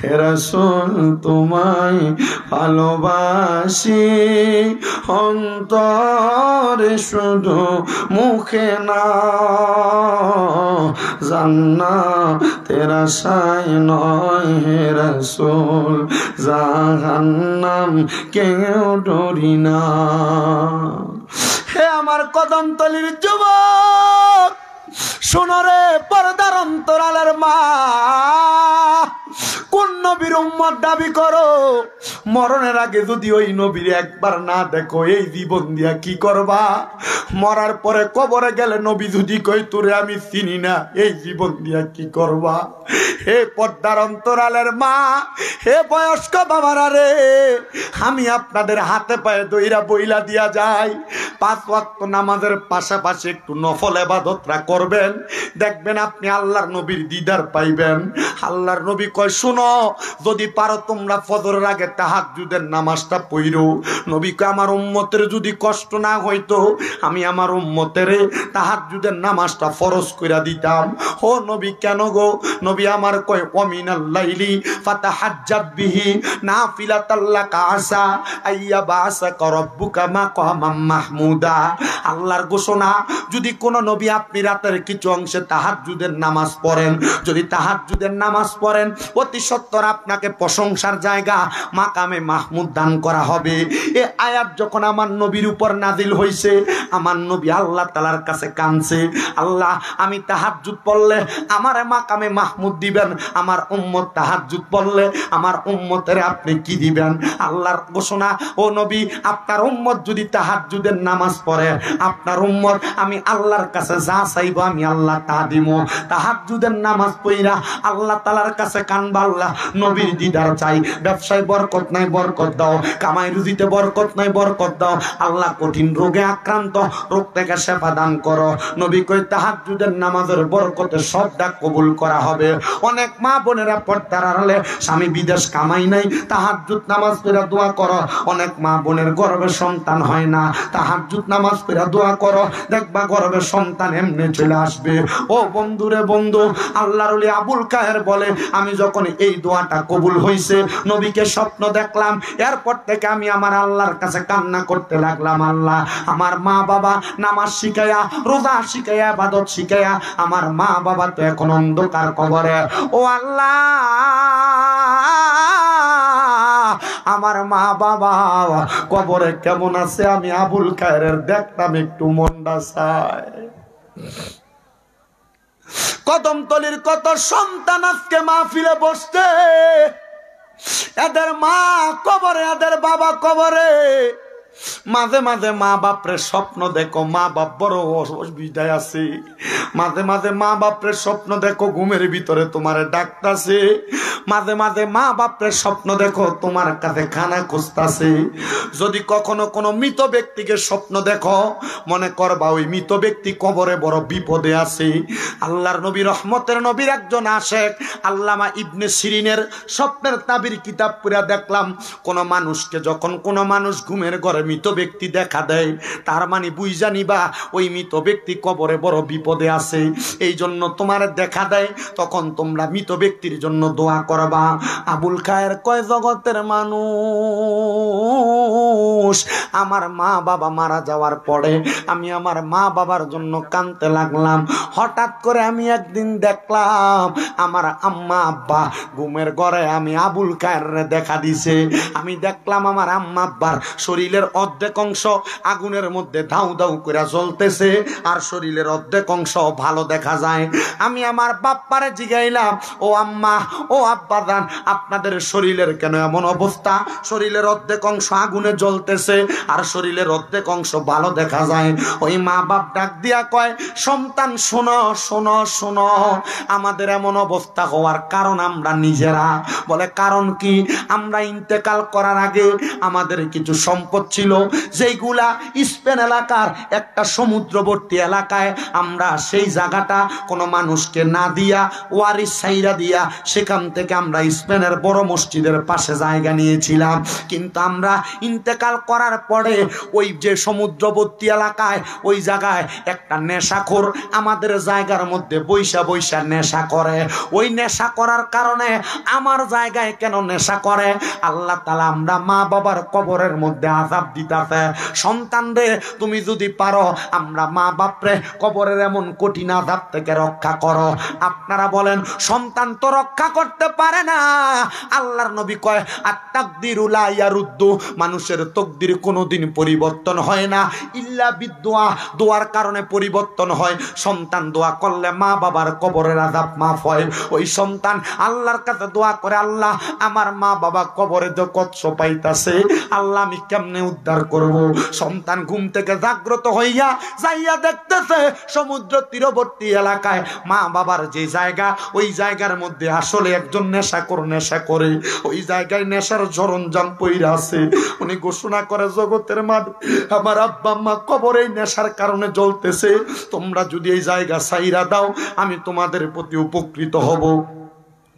Speaker 2: হে রাসূল, তোমায় ভালোবাসি অন্তরে শুধু মুখে না, জান্নাতের আশায় নয় হে রাসূল, জাহান্নাম কেউ ডরি না। হে আমার কদমতলির যুবক, শোনো রে পর্দার অন্তরালের মা, কোন নবীর উম্মত দাবি করো? মরণের আগে যদি ওই নবীর একবার না দেখো, এই জীবন দিয়া কি করবা? মরার পরে কবরে গেলে নবী যদি কই তোরে আমি চিনি না, এই জীবন দিয়া কি করবা? হে পর্দার অন্তরালের মা, হে বয়স্ক বাবারা রে, আমি আপনাদের হাতে পায়ে দইরা বইলা দিয়া যাই, 5 ওয়াক্ত নামাজের পাশাপাশি একটু নফল ইবাদতরা করবেন, দেখবেন আপনি আল্লাহর নবীর দিদার পাইবেন। আল্লাহর নবী কয়, শুনো, যদি পারো তোমরা ফজরের আগে তাহাজ্জুদের নামাজটা পড়ো। নবী কয়, আমার উম্মতের যদি কষ্ট না হইতো আমি আমার উম্মতের তাহাজ্জুদের নামাজটা ফরজ কইরা দিতাম। ও নবী, কেন গো? নবী আমার কয়, ওয়ামিনাল লাইলি ফাতাহাজ্জাব বিহি নাফিলাতাল লাকা আসা আইয়া বাসাকা রাব্বুকা মাকামাম মাহমুদা। আল্লাহর ঘোষণা, যদি কোন নবী আপনি রাতের কিছু অংশে তাহাজ্জুদের নামাজ পড়েন, যদি তাহাজ্জুদের নামাজ পড়েন, অতি সত্বর আপনাকে প্রশংসার জায়গা মাকামে মাহমুদ দান করা হবে। এই আয়াত যখন আমার নবীর উপর নাজিল হইছে, আমার নবী আল্লাহ তাআলার কাছে কাঁদছে, আল্লাহ, আমি তাহাজ্জুদ পড়লে আমারে মাকামে মাহমুদ দিবেন, আমার উম্মত তাহাজ্জুদ পড়লে আমার উম্মতের আপনি কি দিবেন? আল্লাহর ঘোষণা, ও নবী, আপনার উম্মত যদি তাহাজ্জুদের নামাজ পড়ে, আপনার উম্মত আমি আল্লাহর কাছে যা চাইব আমি আল্লাহ তা দিব। তাহাজ্জুদের নামাজ পড়া আল্লাহ তাআলার কাছে কানবা, আল্লাহ নবীর দিদার চাই। ব্যবসায় বরকত নাই, বরকত দাও। কামাই রুজিতে বরকত নাই, বরকত দাও। আল্লাহ কঠিন রোগে আক্রান্ত, রোগ থেকে শেফা দান করো। নবী কই, তাহাজ্জুদের নামাজের বরকতে সব ডাক কবুল করা হবে। অনেক মা বোনেরা পর্দার আড়ালে, স্বামী বিদেশ কামাই নাই, তাহাজ্জুদ নামাজ পড়া দোয়া করো। অনেক মা বোনের গর্ভে সন্তান হয় না, তাহাজ্জুদ নামাজ পড়া দোয়া করো, দেখবা গর্ভে সন্তান এমনি চলে আসবে। ও বন্ধুরে বন্ধু, আল্লাহর ওলি আবুল কাহের বলে, আমি যখন এই দোয়াটা কবুল হইছে, নবীকে স্বপ্ন দেখলাম, এরপর থেকে আমি আমার আল্লাহর কাছে কান্না করতে লাগলাম, আল্লাহ, আমার মা বাবা নামাজ শিখাইয়া, রোজা শিখাইয়া, ইবাদত শিখাইয়া, আমার মা বাবা তো এখন অন্ধকার কবরে। ও আল্লাহ, আমার মা বাবা কবরে কেমন আছে আমি আবুল কায়ের দেখতাম, একটু মনটা চায়। কদমতলির কত সন্তান আজকে মাহফিলে বসতে, এদের মা কবরে, এদের বাবা কবরে। মাঝে মাঝে মা বাপরে স্বপ্ন দেখো, মা বাপ বড় অসুবিধায় আছে। মাঝে মাঝে মা বাপরে স্বপ্ন দেখো ঘুমের ভিতরে তোমারে ডাকতাছে। মাঝে মাঝে মা বাপরে স্বপ্ন দেখো তোমার কাছে খানা খুঁজতাছে। যদি কখনো কোনো মৃত ব্যক্তিকে স্বপ্ন দেখো, মনে করবা ওই মৃত ব্যক্তি কবরে বড় বিপদে আছে। আল্লাহর নবী, রহমতের নবীর একজন আশেক আল্লামা ইবনে সিরিনের স্বপ্নের তাবির কিতাব পড়ে দেখলাম, কোন মানুষকে যখন কোন মানুষ ঘুমের ঘরে মৃত ব্যক্তি দেখা দেয়, তার মানে বুঝা নিবা ওই মৃত ব্যক্তি কবরে বড় বিপদে আছে। এই জন্য তোমার দেখা দেয়, তখন তোমরা মৃত ব্যক্তির জন্য দোয়া করবা। আবুল খায়ের কয়, জগতের মানুষ, আমার মা বাবা মারা যাওয়ার পরে আমি আমার মা বাবার জন্য কাঁদতে লাগলাম। হঠাৎ করে আমি একদিন দেখলাম আমার আম্মা আব্বা ঘুমের ঘরে আমি আবুল খায়ের দেখা দিছে। আমি দেখলাম আমার আম্মা আব্বার শরীরের অর্ধেক অংশ আগুনের মধ্যে ধাউ ধাউ করে জ্বলতেছে, আর শরীরের অর্ধেক অংশ ভালো দেখা যায়। আমি আমার বাপ্পারে জিগাইলাম, ও আম্মা, ও আব্বাজান, আপনাদের শরীরের কেন এমন অবস্থা? শরীরের অর্ধেক অংশ আগুনে জ্বলতেছে আর শরীরের অর্ধেক অংশ ভালো দেখা যায়। ওই মা বাপ ডাক দিয়া কয়, সন্তান শোনো শোনো শোনো, আমাদের এমন অবস্থা হওয়ার কারণ আমরা নিজেরা। বলে, কারণ কি? আমরা ইন্তেকাল করার আগে আমাদের কিছু সম্পদ ছিল, যেইগুলা স্পেন এলাকার একটা সমুদ্রবর্তী এলাকায় আমরা সেই জায়গাটা কোনো মানুষকে না দিয়া, ওয়ারিস সাইরা দিয়া, সেখান থেকে আমরা স্পেনের বড় মসজিদের পাশে জায়গা নিয়েছিলাম। কিন্তু আমরা ইন্তেকাল করার পরে ওই যে সমুদ্রবর্তী এলাকায়, ওই জায়গায় একটা নেশাখোর আমাদের জায়গার মধ্যে বৈশা বৈশা নেশা করে। ওই নেশা করার কারণে আমার জায়গায় কেন নেশা করে? আল্লাহ তাআলা আমরা মা বাবার কবরের মধ্যে আযাব দিতাছে। সন্তান রে তুমি যদি পারো আমরা মা বাপরে কবরের এমন কঠিন আযাব থেকে রক্ষা করো। আপনারা বলেন সন্তান তো রক্ষা করতে পারে না। আল্লাহর নবী কয় আত-তাকদিরু লা ইয়ারুদ্দু, মানুষের তকদির কোনোদিন পরিবর্তন হয় না ইল্লা বিদুয়া, দোয়ার কারণে পরিবর্তন হয়। সন্তান দোয়া করলে মা বাবার কবরের আযাব মাফ হয়। ওই সন্তান আল্লাহর কাছে দোয়া করে, আল্লাহ আমার মা বাবা কবরে যে কষ্ট পাইতাছে, আল্লাহ আমি কেমনে উদ্ধার করব। সন্তান ঘুম থেকে জাগ্রত হইয়া যাইয়া দেখতেছে সমুদ্র তীরবর্তী এলাকায় মা বাবার যে জায়গা, ওই জায়গার মধ্যে আসলে একজন নেশাখোর নেশা করে, ওই জায়গায় নেশার সরঞ্জাম পইরা আছে। উনি ঘোষণা করে জগতের মাঝে আমার আব্বা আম্মা কবরে নেশার কারণে জ্বলতেছে, তোমরা যদি এই জায়গা ছাইরা দাও আমি তোমাদের প্রতি উপকৃত হব।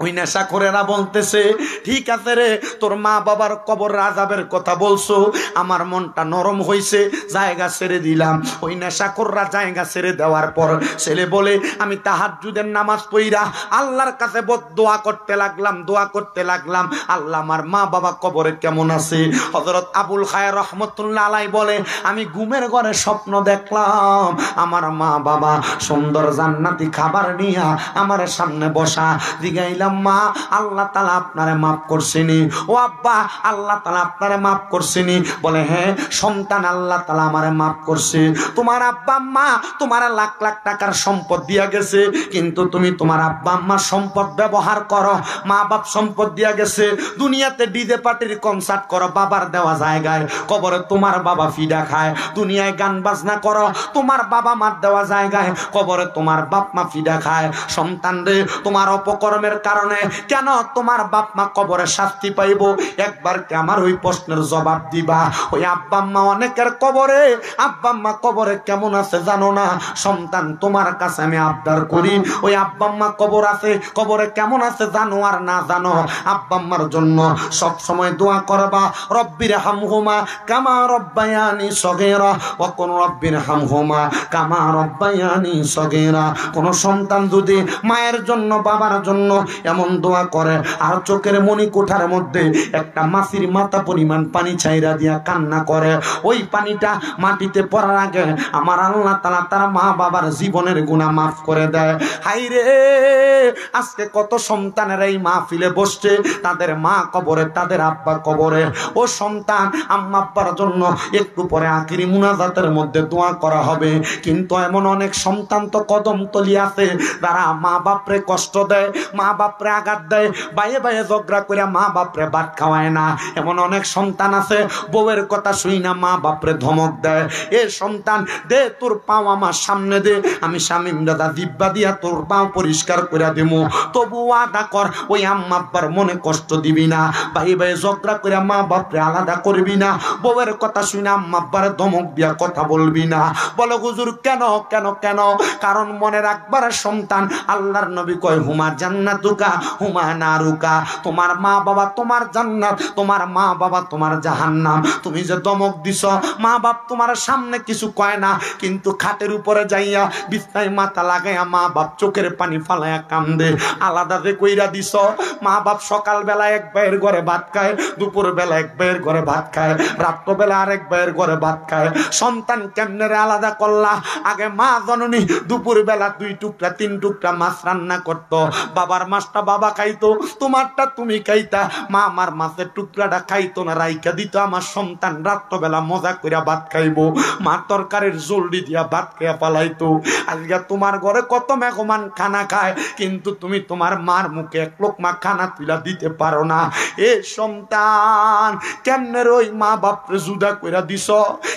Speaker 2: ওই নেশাখোরেরা বলতেছে ঠিক আছে রে, তোর মা বাবার কবর আযাবের কথা বলছো, আমার মনটা নরম হইছে, জায়গা ছেড়ে দিলাম। ওই নেশাখোররা জায়গা ছেড়ে দেওয়ার পর ছেলে বলে আমি তাহাজ্জুদের নামাজ পড়া আল্লাহর কাছে দোয়া করতে লাগলাম, দোয়া করতে লাগলাম, আল্লাহ আমার মা বাবা কবরে কেমন আছে। হযরত আবুল খায়ের রহমতুল্লাহ আলাইহি বলে আমি ঘুমের ঘরে স্বপ্ন দেখলাম আমার মা বাবা সুন্দর জান্নাতি খাবার নিয়ে আমার সামনে বসা। জিগাইলাম মা আল্লাহ তাআলা আপনারে মাফ করছেনি? ও আব্বা আল্লাহ তাআলা আপনারে মাফ করছেনি? বলে হ্যাঁ সন্তান আল্লাহ তাআলা আমারে মাফ করছে। তোমার আব্বা আম্মা তোমার লাখ লাখ টাকার সম্পদ দিয়া গেছে, কিন্তু তুমি তোমার আব্বা আম্মার সম্পদ ব্যবহার করো, মা বাপ সম্পদ দিয়া গেছে, দুনিয়াতে ডিজে পার্টির কনসার্ট করো বাবার দেওয়া জায়গায়, কবরে তোমার বাবা ফিডা খায়। দুনিয়ায় গান বাজনা করো তোমার বাবা মার দেওয়া জায়গায়, কবরে তোমার বাপ মা ফিডা খায়। সন্তান রে তোমার অপকর্মের কারণে কেন তোমার বাপ মা কবরে শাস্তি পাইব? একবার কি আমার ওই প্রশ্নের জবাব দিবা? ওই আব্বা আম্মা অনেকের কবরে, আব্বা আম্মা কবরে কেমন আছে জানো না? সন্তান তোমার কাছে আমি আবদার করি, ওই আব্বা আম্মা কবর আছে, কবরে কেমন আছে জানো আর না জানো, আব্বা আম্মার জন্য সব সময় দোয়া করবা, রব্বির হামহুমা কামা রব্বায়ানি সগীরা ওয়া কুন রব্বির হামহুমা কামা রব্বায়ানি সগীরা। কোন সন্তান যদি মায়ের জন্য বাবার জন্য এমন দোয়া করে আর চোখের মনি কোঠার মধ্যে একটা মাছির মাথা পরিমাণ পানি ছাইরা দিয়া কান্না করে, ওই পানিটা মাটিতে পড়ার আগে আমার আল্লাহ তাআলা তার মা বাবার জীবনের গুনাহ মাফ করে দেয়। হাই রে আজকে কত সন্তানের এই মাহফিলে বসছে, তাদের মা কবরে, তাদের আব্বা কবরে। ও সন্তান আম্মা আব্বার জন্য একটু পরে আখিরি মুনাজাতের মধ্যে দোয়া করা হবে, কিন্তু এমন অনেক সন্তান তো কদম তলি আছে তারা মা বাপরে কষ্ট দেয়, মা বাপরে আঘাত দেয়, বাইয়ে বাইয়ে ঝগড়া করে মা বাপরে ভাত খাওয়ায় না। এমন অনেক সন্তান আছে বউয়ের কথা শুই না মা বাপরে ধমক দেয়, এ সন্তান দে তোর পাও আমার সামনে দে, আমি শামিম দাদা দিব্যা দিয়া তোর পাও পরিষ্কার করে দেবো, তবু আদা কর ওই আম্মা আব্বার মনে কষ্ট দিবি না, বাইয়ে বাইয়ে ঝগড়া করে মা বাপরে আলাদা করবি না, বউয়ের কথা শুই না আম্মা আব্বার ধমক দিয়া কথা বলবি না। বলো হুজুর কেন কেন কেন? কারণ মনে রাখবার সন্তান আল্লাহর নবী কয় হুমা জান্নাতুকা হুমা নারুকা, তোমার মা বাবা তোমার জান্নাত, তোমার মা বাবা তোমার জাহান্নাম। তুমি যে দমক দিছ, মা বাপ তোমার সামনে কিছু কয় না, কিন্তু খাটের উপরে যাইয়া বিছনায় মাথা লাগাইয়া মা বাপ চোখের পানি ফালাইয়া কান্দে, আলাদা যে কইরা দিছ। মা বাপ সকাল বেলা এক ভাইয়ের ঘরে ভাত খায়, দুপুর বেলা এক ভাইয়ের ঘরে ভাত খায়, রাত্র বেলা আরেক ভাইয়ের ঘরে ভাত খায়। সন্তান কেমনে রে আলাদা করলা? আগে মা জননী দুপুর বেলা 2 টুকরা 3 টুকরা মাছ রান্না করতো, বাবার মাছটা বাবা খাইতো, তোমারটা তুমি খাইতা, মা আমার মাছের টুকরাটা খাইতো না, রাইখা দিত। আমার সন্তান রাত্রবেলা মজা কইরা ভাত খাইবো, মা তরকারির জলদি দিয়া ভাত খাইয়া পালাইতো। আজকে তোমার ঘরে কত মেহমান খানা খায়, কিন্তু তুমি তোমার মার মুখে এক লোকমা খানা তুলা দিতে পারো না। এ সন্তান কেমনে ওই মা বাপরে জুদা কইরা দিছ,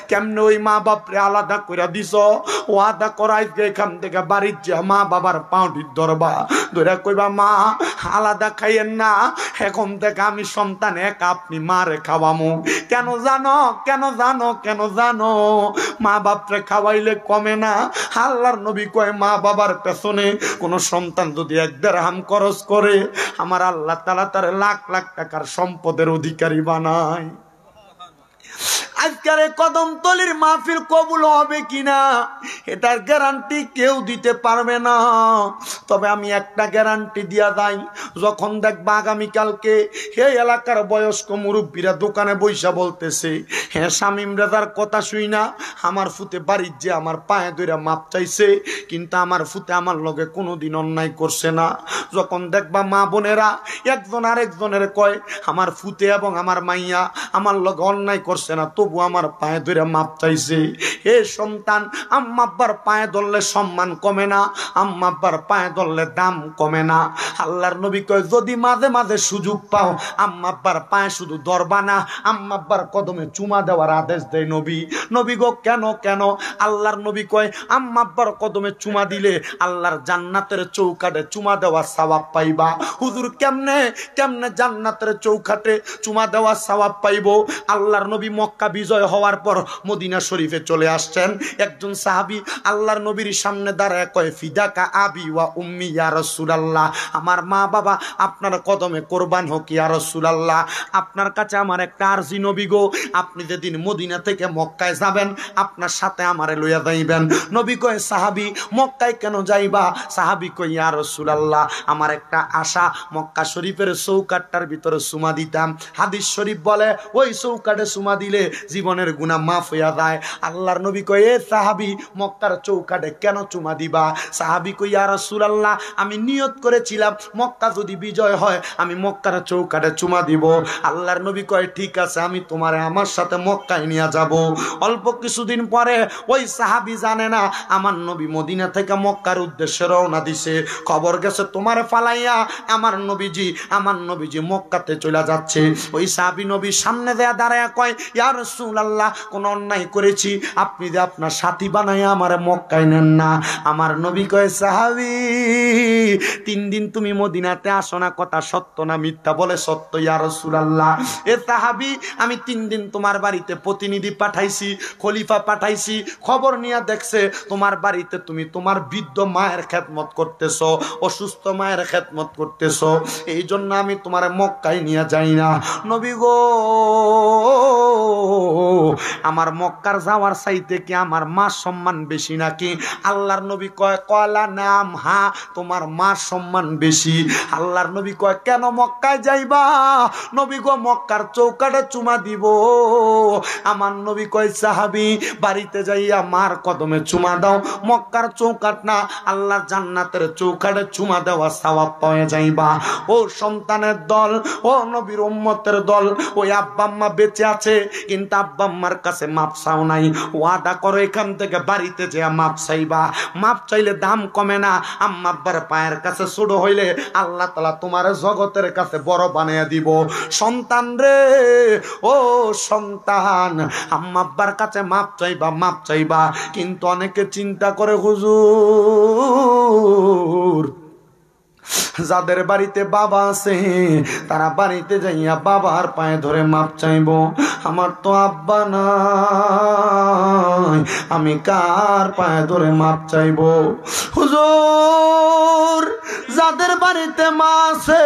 Speaker 2: কেমনে ওই মা বাপরে আলাদা কইরা দিছ। ও আদা করাই এখান থেকে বাড়ির যা মা বাবার পাউটির ধরবা, ধরে কইবা মা আলাদা খাইয়েন না, এখন থেকে আমি সন্তান এক, আপনি মারে খাওয়ামু। কেন জানো? কেন জানো? কেন জানো? মা বাপরে খাওয়াইলে কমে না। আল্লাহর নবী কয় মা বাবার পেছনে কোন সন্তান যদি 1 দিরহাম খরচ করে, আমার আল্লাহ তাআলা তার লাখ লাখ টাকার সম্পদের অধিকারী বানায়। আজকের কদমতলির মাহফিল কবুল হবে কিনা এটার গ্যারান্টি কেউ দিতে পারবে না। তবে আমি একটা গ্যারান্টি দিয়া যাই, যখন দেখবা আগামীকালকে এই এলাকার বয়স্ক মুরব্বীরা দোকানে বইসা বলতেছে, হ্যাঁ শামীম রাজার কথা শুই না আমার ফুতে বাড়ির যে আমার পায়ে ধরে মাপ চাইছে, কিন্তু আমার ফুতে আমার লগে কোনোদিন অন্যায় করছে না। যখন দেখবা মা বোনেরা একজন আরেকজনের কয় আমার ফুতে এবং আমার মাইয়া আমার লগে অন্যায় করছে না, তবু আমার পায়ে ধরে মাপ চাইছে। হে সন্তান, আম্মা আব্বার পায়ে ধরলে সম্মান কমে না, আম্মা আব্বার পায়ে ধরলে দাম কমে না। আল্লাহর নবী কয় যদি মাঝে মাঝে সুযোগ পাও আম্মা আব্বার পায়ে শুধু ধরবা না, আম্মা আব্বার কদমে চুমা দেওয়ার আদেশ দেয় নবী। নবী গো কেন কেন? আল্লাহর নবী কয় আম্মা আব্বার কদমে চুমা দিলে আল্লাহর জান্নাতের চৌকাঠে চুমা দেওয়ার সওয়াব পাইবা। হুজুর কেমনে কেমনে জান্নাতের চৌকাঠে চুমা দেওয়ার সওয়াব পাইবো? আল্লাহর নবী মক্কা বিজয় হওয়ার পর মদিনা শরীফে চলে আসছেন। একজন সাহাবী আল্লাহর নবীর সামনে দাঁড়ায় কয় ফিদাকা আবি ওয়া উম্মি ইয়া রাসূলুল্লাহ, আমার মা বাবা আপনার কদমে কোরবান হোক ইয়া রাসূলুল্লাহ। আপনার কাছে আমার একটা আরজি নবী গো, আপনি যেদিন মদিনা থেকে মক্কায় যাবেন আপনার সাথে আমারে লইয়া যাইবেন। নবী কয় সাহাবী মক্কায় কেন যাইবা? সাহাবী কয় ইয়া রাসূলুল্লাহ আমার একটা আশা, মক্কা শরীফের চৌকাঠটার ভিতরে চুমা দিতাম। হাদিস শরীফ বলে ওই চৌকাঠে চুমা দিলে জীবনের গুনাহ মাফ হইয়া যায়। আল্লাহর নবী কয় এ সাহাবী মক্কার চৌকাঠে কেন চুমা দিবা? সাহাবী কয় ইয়া রাসূলুল্লাহ আমি নিয়ত করেছিলাম মক্কা যদি বিজয় হয় আমি মক্কার চৌকাঠে চুমা দিব। আল্লাহর নবী কয় ঠিক আছে আমি তোমারে আমার সাথে মক্কায় নিয়ে যাব। অল্প কিছুদিন পরে ওই সাহাবী জানে না আমার নবী মদিনা থেকে মক্কার উদ্দেশ্যে রওনা দিছে, খবর গেছে তোমারে ফালাইয়া আমার নবীজি মক্কাতে চলে যাচ্ছে। ওই সাহাবী নবীর সামনে দেয়া দাঁড়ায় কয় ইয়া রাসূলুল্লাহ কোন অন্যায় করেছি, আপনি যে আপনার সাথী বানাইয়া আমারে মক্কায় নেন না। আমার নবী কয় সাহাবী 3 দিন তুমি মদিনাতে আসো না, কথা সত্য না মিথ্যা? বলে সত্য ইয়া রাসূলুল্লাহ। এ সাহাবী আমি 3 দিন তোমার বাড়িতে প্রতিনিধি পাঠাইছি, খলিফা পাঠাইছি, খবর নিয়ে দেখছে তোমার বাড়িতে তুমি তোমার বৃদ্ধ মায়ের খেদমত করতেছো, অসুস্থ মায়ের খেদমত করতেছো, এই জন্য আমি তোমার মক্কায় নিয়ে যাই না। নবী গো আমার মক্কার যাওয়ার চাইতে কি আমার মা সম্মান বেশি নাকি? আল্লাহর নবী কয় কলা নাম, হ্যাঁ তোমার মা সম্মান বেশি। আল্লাহর নবী কয় কেন মক্কায় যাইবা? নবী গো মক্কার চৌকাঠে চুমা দিব। আমার নবী কয় সাহাবী বাড়িতে যাইয়া মার কদমে চুমা দাও, মক্কার চৌকাঠ না আল্লাহর জান্নাতের চৌকাঠে চুমা দেওয়া সওয়াব পাওয়া যাইবা। ও সন্তানের দল, ও নবীর উম্মতের দল, ওই আব্বা আম্মা বেঁচে আছে কিন্তু আব্বা আম্মার কাছে মাপ চাও নাই, ওয়াদা করো এখান থেকে বাড়িতে যেয়া মাপ চাইবা। মাপ চাইলে দাম কমে না, আম্মা আব্বার পায়ের কাছে ছোট হইলে আল্লাহ তাআলা তোমার জগতের কাছে বড় বানিয়ে দিব। সন্তান রে, ও সন্তান আম্মা আব্বার কাছে মাপ চাইবা, কিন্তু অনেকে চিন্তা করে হুজুর যাদের বাড়িতে বাবা আছে তারা বাড়িতে যাইয়া বাবার পায়ে ধরে মাপ চাইব, আমার তো আব্বা নাই আমি কার পায়ে ধরে মাপ চাইব? হুজুর যাদের বাড়িতে মা আছে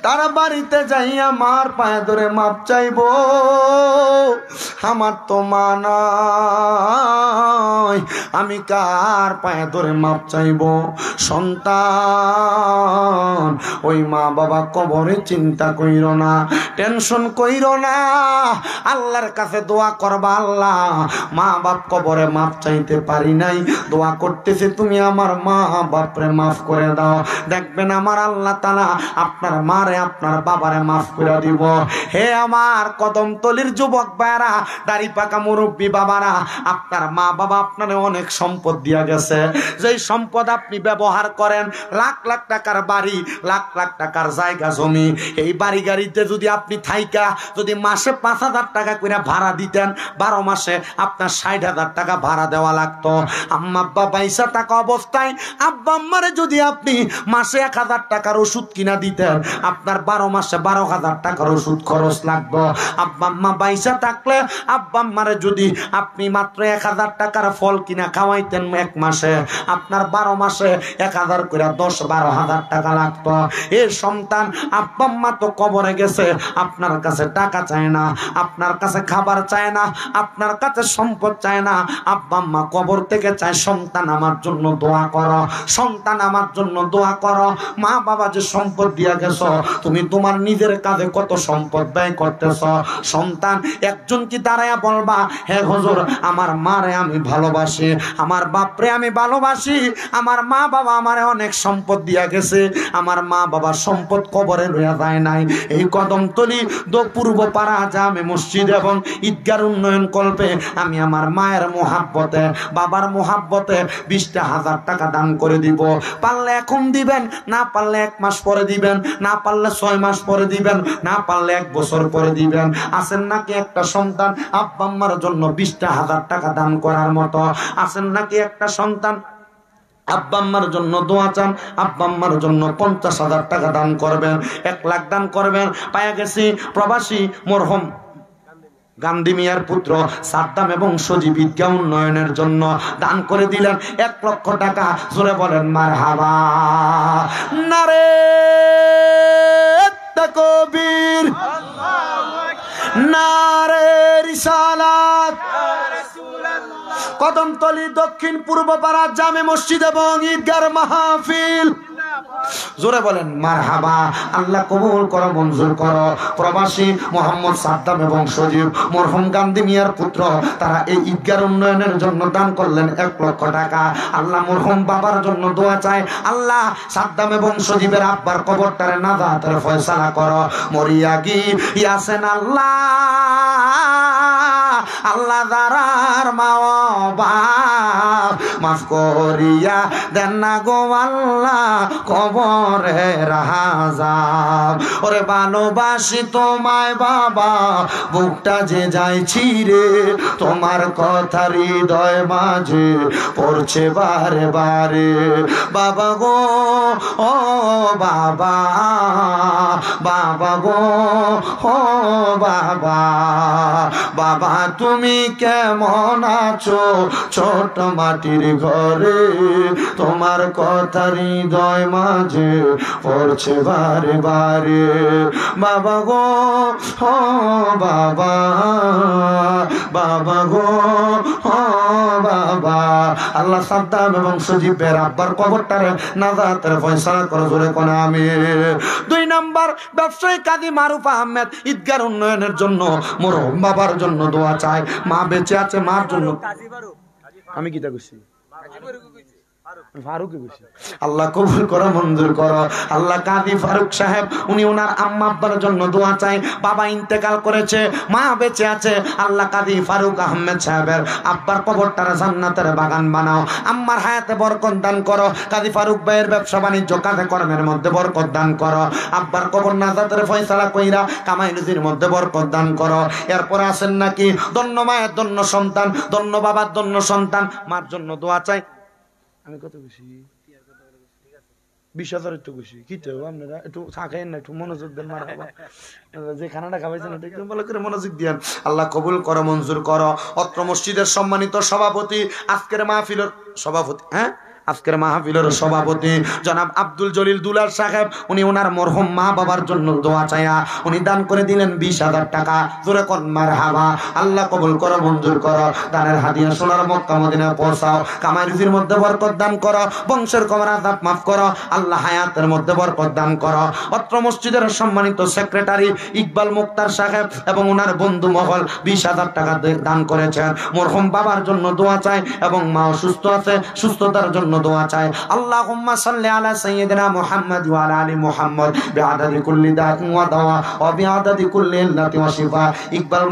Speaker 2: তারা বাড়িতে যাইয়া মার পায়ে ধরে মাপ চাইব, আমার তো মা নাই আমি কার পায়ে ধরে মাপ চাইব? সন্তান ওই মা বাবা কবরে চিন্তা কইর না, টেনশন কইর না, আল্লাহর কাছে দোয়া করবা আল্লাহ মা বাপ কবরে মাপ চাইতে পারি নাই, দোয়া করতেছে তুমি আমার মা বাপরে মাফ করে দাও। দেখবেন আমার আল্লাহ তাআলা আপনার মারে আপনার বাবারে মাফ করে দিব। হে আমার কদমতলির যুবক ভাইরা, দাড়ি পাকা মুরব্বী বাবারা, আপনার মা বাবা আপনারে অনেক সম্পদ দিয়া গেছে, যেই সম্পদ আপনি ব্যবহার করেন, লাখ লাখ টাকার বাড়ি, লাখ লাখ টাকার জায়গা জমি, এই বাড়ি গাড়িতে যদি আপনি থাইকা যদি মাসে 5,000 টাকা করে ভাড়া দিতেন, 12 মাসে আপনার 60,000 টাকা ভাড়া দেওয়া লাগতো। আম্মা আব্বা পয়সা টাকা অবস্থায় আব্বা আম্মারে যদি আপনি মাসে 1,000 টাকার ওষুধ কিনা দিতেন, আপনার 12 মাসে 12,000 টাকার ওষুধ খরচ লাগবে। আব্বা আম্মা বাইসা থাকলে আব্বা আম্মারে যদি আপনি মাত্র 1000 টাকার ফল কিনা খাওয়াইতেন এক মাসে, আপনার 12 মাসে 1000 করে 10-12,000 টাকা লাগতো। এই সন্তান আব্বা আম্মা তো কবরে গেছে, আপনার কাছে টাকা চায় না, আপনার কাছে খাবার চায় না, আপনার কাছে সম্পদ চায় না। আব্বা আম্মা কবর থেকে চায় সন্তান আমার জন্য দোয়া করো, সন্তান আমার জন্য দোয়া করো। মা বাবা যে সম্পদ দিয়া গেছ, তুমি তোমার নিজের কাজে কত সম্পদ ব্যয় করতেছ। সন্তান একজন কি দাঁড়ায়া বলবা, হে হুজুর আমার মারে আমি ভালোবাসি, আমার বাপরে আমি ভালোবাসি, আমার মা বাবা আমারে অনেক সম্পদ দিয়া গেছে, আমার মা বাবার সম্পদ কবরে লইয়া যায় নাই। এই কদমতলী পূর্ব পাড়া জামে মসজিদ এবং ঈদগার উন্নয়ন কল্পে আমি আমার মায়ের মোহাব্বতে, বাবার মোহাব্বতে 20,000 টাকা দান করে দিব। পারলে এখন দিবেন, না পারলে 1 মাস পরে দিবেন, না পারলে 6 মাস পরে দিবেন, না পারলে 1 বছর পরে দিবেন। আছেন নাকি একটা সন্তান আব্বা আম্মার জন্য 20,000 টাকা দান করার মতো? আছেন নাকি একটা সন্তান আব্বা আম্মার জন্য দোয়া চান, আব্বা আম্মার জন্য 50,000 টাকা দান করবেন, 1 লাখ দান করবেন? পায়া গেছি প্রবাসী মরহুম গান্ধী মিয়ার পুত্র সাদ্দাম এবং সজীব ঈদগাহ উন্নয়নের জন্য দান করে দিলেন 1 লক্ষ টাকা। জোরে বলেন মারহাবা। নারে তাকবীর, নারে রিসালাত। কদমতলী দক্ষিণ পূর্ব পাড়া জামে মসজিদ এবং ঈদগার মাহফিল। জোরে বলেন মারহাবা। আল্লাহ কবুল করো, মঞ্জুর করো। প্রবাসী মোহাম্মদ সাদ্দাম এবং সজীব মরহুম গান্ধী মিয়ার পুত্র, তারা এই ঈদগার উন্নয়নের জন্য দান করলেন 1 লক্ষ টাকা। আল্লাহ মরহুম বাবার জন্য দোয়া চাই, আল্লাহ সাদ্দাম এবং সজীবের আব্বার কবরটারে নাজাতের ফয়সালা করো। মরিয়া গিয়াছেন আল্লাহ, আল্লাহ দারার মা বাপ মাফ করিয়া দেন না গো আল্লাহ কবরে রাহাজাব। ওরে ভালোবাসি তোমায় বাবা, বুকটা যে যাইছি রে, তোমার কথা হৃদয় মাঝে পড়ছে বারে বারে। বাবা গো ও বাবা, বাবা গো ও বাবা, বাবা তুমি কেমন আছো ছোট মাটির ঘরে, তোমার কথা হৃদয় মাঝে পড়ছে বারে বারে। বাবা গো ও বাবা, বাবা গো ও বাবা। আল্লাহ সাদ্দাম এবং সজীবের আব্বার কবরটারে নাজাতের ফয়সালা করে। জোরে কোন আমিন। 2 নাম্বার ব্যবসায়ী কাজী মারুফ আহমেদ ঈদগার উন্নয়নের জন্য মরহুম বাবার জন্য দোয়া চায়। মা বেঁচে আছে, মার জন্য। আমি কি তা কইছি? আল্লাহ কবুল করো, মঞ্জুর করো। আল্লাহ কাজী ফারুক সাহেব, উনি ওনার আম্মা আব্বার জন্য দোয়া চাই। বাবা ইন্তেকাল করেছে, মা বেঁচে আছে। আল্লাহ কাজী ফারুক আহমেদ সাহেবের আব্বার কবরটারে জান্নাতের বাগান বানাও। আম্মার হায়াতে বরকত দান করো। কাজী ফারুক ভাইয়ের ব্যবসা বাণিজ্য কাজে কর্মের মধ্যে বরকত দান করো। আব্বার কবর নাজাতের ফয়সালা কইরা কামাই রুজির মধ্যে বরকত দান করো। এরপরে আছেন নাকি ধন্য মায়ের ধন্য সন্তান, ধন্য বাবার ধন্য সন্তান, মার জন্য দোয়া চাই। আমি কত খুশি, 20,000 একটু খুশি। কি তো আপনারা একটু থাকেন না, একটু মনোযোগ দেন। মার বাবা যে খানাটা খাওয়াইছেন একটু ভালো করে মনোযোগ দিয়েন। আল্লাহ কবুল করো, মঞ্জুর করো। অত্র মসজিদের সম্মানিত সভাপতি, আজকের মাহফিলের সভাপতি, আজকের মাহফিলের সভাপতি জনাব আব্দুল জলিল দুলাল সাহেব, উনি ওনার মরহুম মা বাবার জন্য দোয়া চায়া উনি দান করে দিলেন 20,000 টাকা। জোরে কোন মারহাবা। আল্লাহ কবুল করো, মঞ্জুর করো। দানের হাদিয়া সোনার মক্কা মদিনায় পৌঁছাও। কামাই রুজির মধ্যে বরকত দান করো। বংশের কবর আযাব মাফ করো। আল্লাহ হায়াতের মধ্যে বরকত দান করো। অত্র মসজিদের সম্মানিত সেক্রেটারি ইকবাল মুক্তার সাহেব এবং ওনার বন্ধু মহল 20,000 টাকা দান করেছেন। মরহুম বাবার জন্য দোয়া চাই এবং মা অসুস্থ আছে, সুস্থতার জন্য দোয়া চাই। আল্লাহুম্মা সাল্লি আলা সাইয়্যিদিনা মুহাম্মদ ওয়া আলা আলি মুহাম্মদ বিআদাদি কুল্লি দাইন ওয়া দাওয়া ওয়া বিআদাদি কুল্লি ইল্লাতি ওয়া শিফা। ইকবাল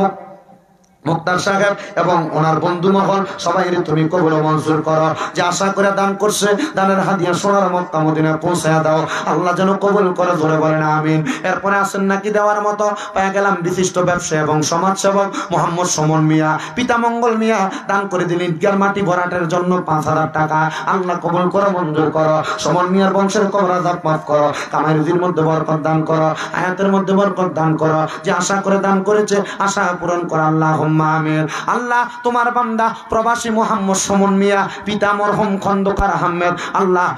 Speaker 2: মুক্তার সাহেব এবং ওনার বন্ধু মহল সবাই তুমি কবুল ও মঞ্জুর করো। যে আশা করে দান করছে, দানের হাদিয়া সোনার মক্কা মদিনায় পৌঁছায় দাও, আল্লাহ যেন কবুল করে, ধরে বলেন আমিন। এরপরে আসেন নাকি দেওয়ার মতো পেয়ে গেলাম বিশিষ্ট ব্যবসায়ী এবং সমাজসেবক মোহাম্মদ সুমন মিয়া, পিতা মঙ্গল মিয়া দান করে দিলেন ঈদগার মাটি ভরাটের জন্য 5,000 টাকা। আল্লাহ কবুল করো, মঞ্জুর করো। সুমন মিয়ার বংশের কবর আযাব মাফ করো, কামাই রুজির মধ্যে বরকত দান করো, আয়াতের মধ্যে বরকত দান করো। যে আশা করে দান করেছে আশা পূরণ করো, আল্লাহুম্মা আমিন। আল্লাহ তোমার বান্দা প্রবাসী মোহাম্মদ সুমন মিয়া, পিতা মরহুম খন্দকার আহমেদ, আল্লাহ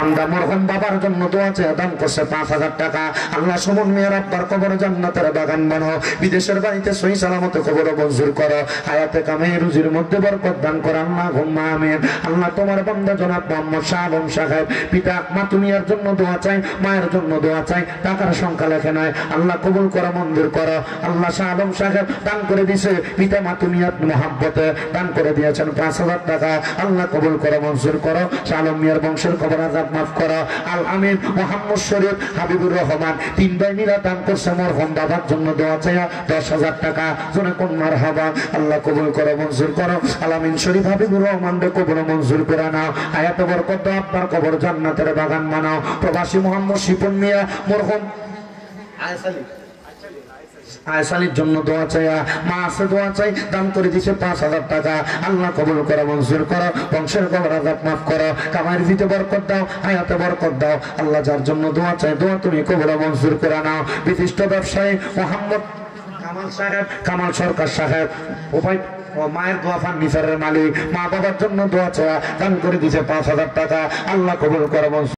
Speaker 1: আমরা মরহুম বাবার জন্য দোয়া চেয়ে দান করছে 5,000 টাকা। আল্লাহ সুমন মিয়ার আব্বার কবর জান্নাতের বাগান বানাও, বিদেশের বাড়িতে সহি সালামতে কবর মঞ্জুর করো, হায়াতে কামাই রুজির মধ্যে বরকত দান করো, আল্লাহুম্মা আমিন। আল্লাহ তোমার বান্দা জনাব মোহাম্মদ শাহ আলম সাহেব, পিতা মাতুমিয়ার জন্য দোয়া চাই, মায়ের জন্য দোয়া চাই, টাকার সংখ্যা লেখে নাই, আল্লাহ কবুল করো, মঞ্জুর করো। আল্লাহ শাহ আলম সাহেব দান করে দিয়েছে, পিতা মাতুমিয়ার মহাব্বতে দান করে দিয়েছেন 5,000 টাকা, আল্লাহ কবুল করো, মঞ্জুর করো। শাহ আলম মিয়ার বংশের কবর আযাব মাফ করো। আল আমিন মোহাম্মদ শরীফ হাবিবুর রহমান 3 ভাই মিলা দান করছে মরহুম বাবার জন্য দোয়া চাইয়া 10,000 টাকা, জোরে কোন মারহাবা, আল্লাহ কবুল করো, মঞ্জুর করো। আল আমিন শরীফ হাবিবুর রহমান রে কবুল মঞ্জুর করে নাও, হায়াতে বরকত দাও, আপনার কবর জান্নাতের বাগান বানাও। প্রবাসী মোহাম্মদ শিপন মিয়া মরহুম আয়সালির জন্য দোয়া চাইয়া, মা আছে দোয়া চাই, দান করে দিছে 5,000 টাকা, আল্লাহ কবুল করো, মঞ্জুর করো। বংশের কবর আযাব মাফ করো, কামাইয়ের ভিতরে বরকত দাও, হায়াতে বরকত দাও। আল্লাহ যার জন্য দোয়া চাই, দোয়া তুমি কবুল ও মঞ্জুর করে নাও। বিশিষ্ট ব্যবসায়ী মোহাম্মদ কামাল সাহেব, কামাল সরকার সাহেব, উপায় ও মায়ের দোয়া ফার্নিচারের মালিক, মা বাবার জন্য দোয়া চাইয়া দান করে দিছে 5,000 টাকা, আল্লাহ কবুল করো, মঞ্জুর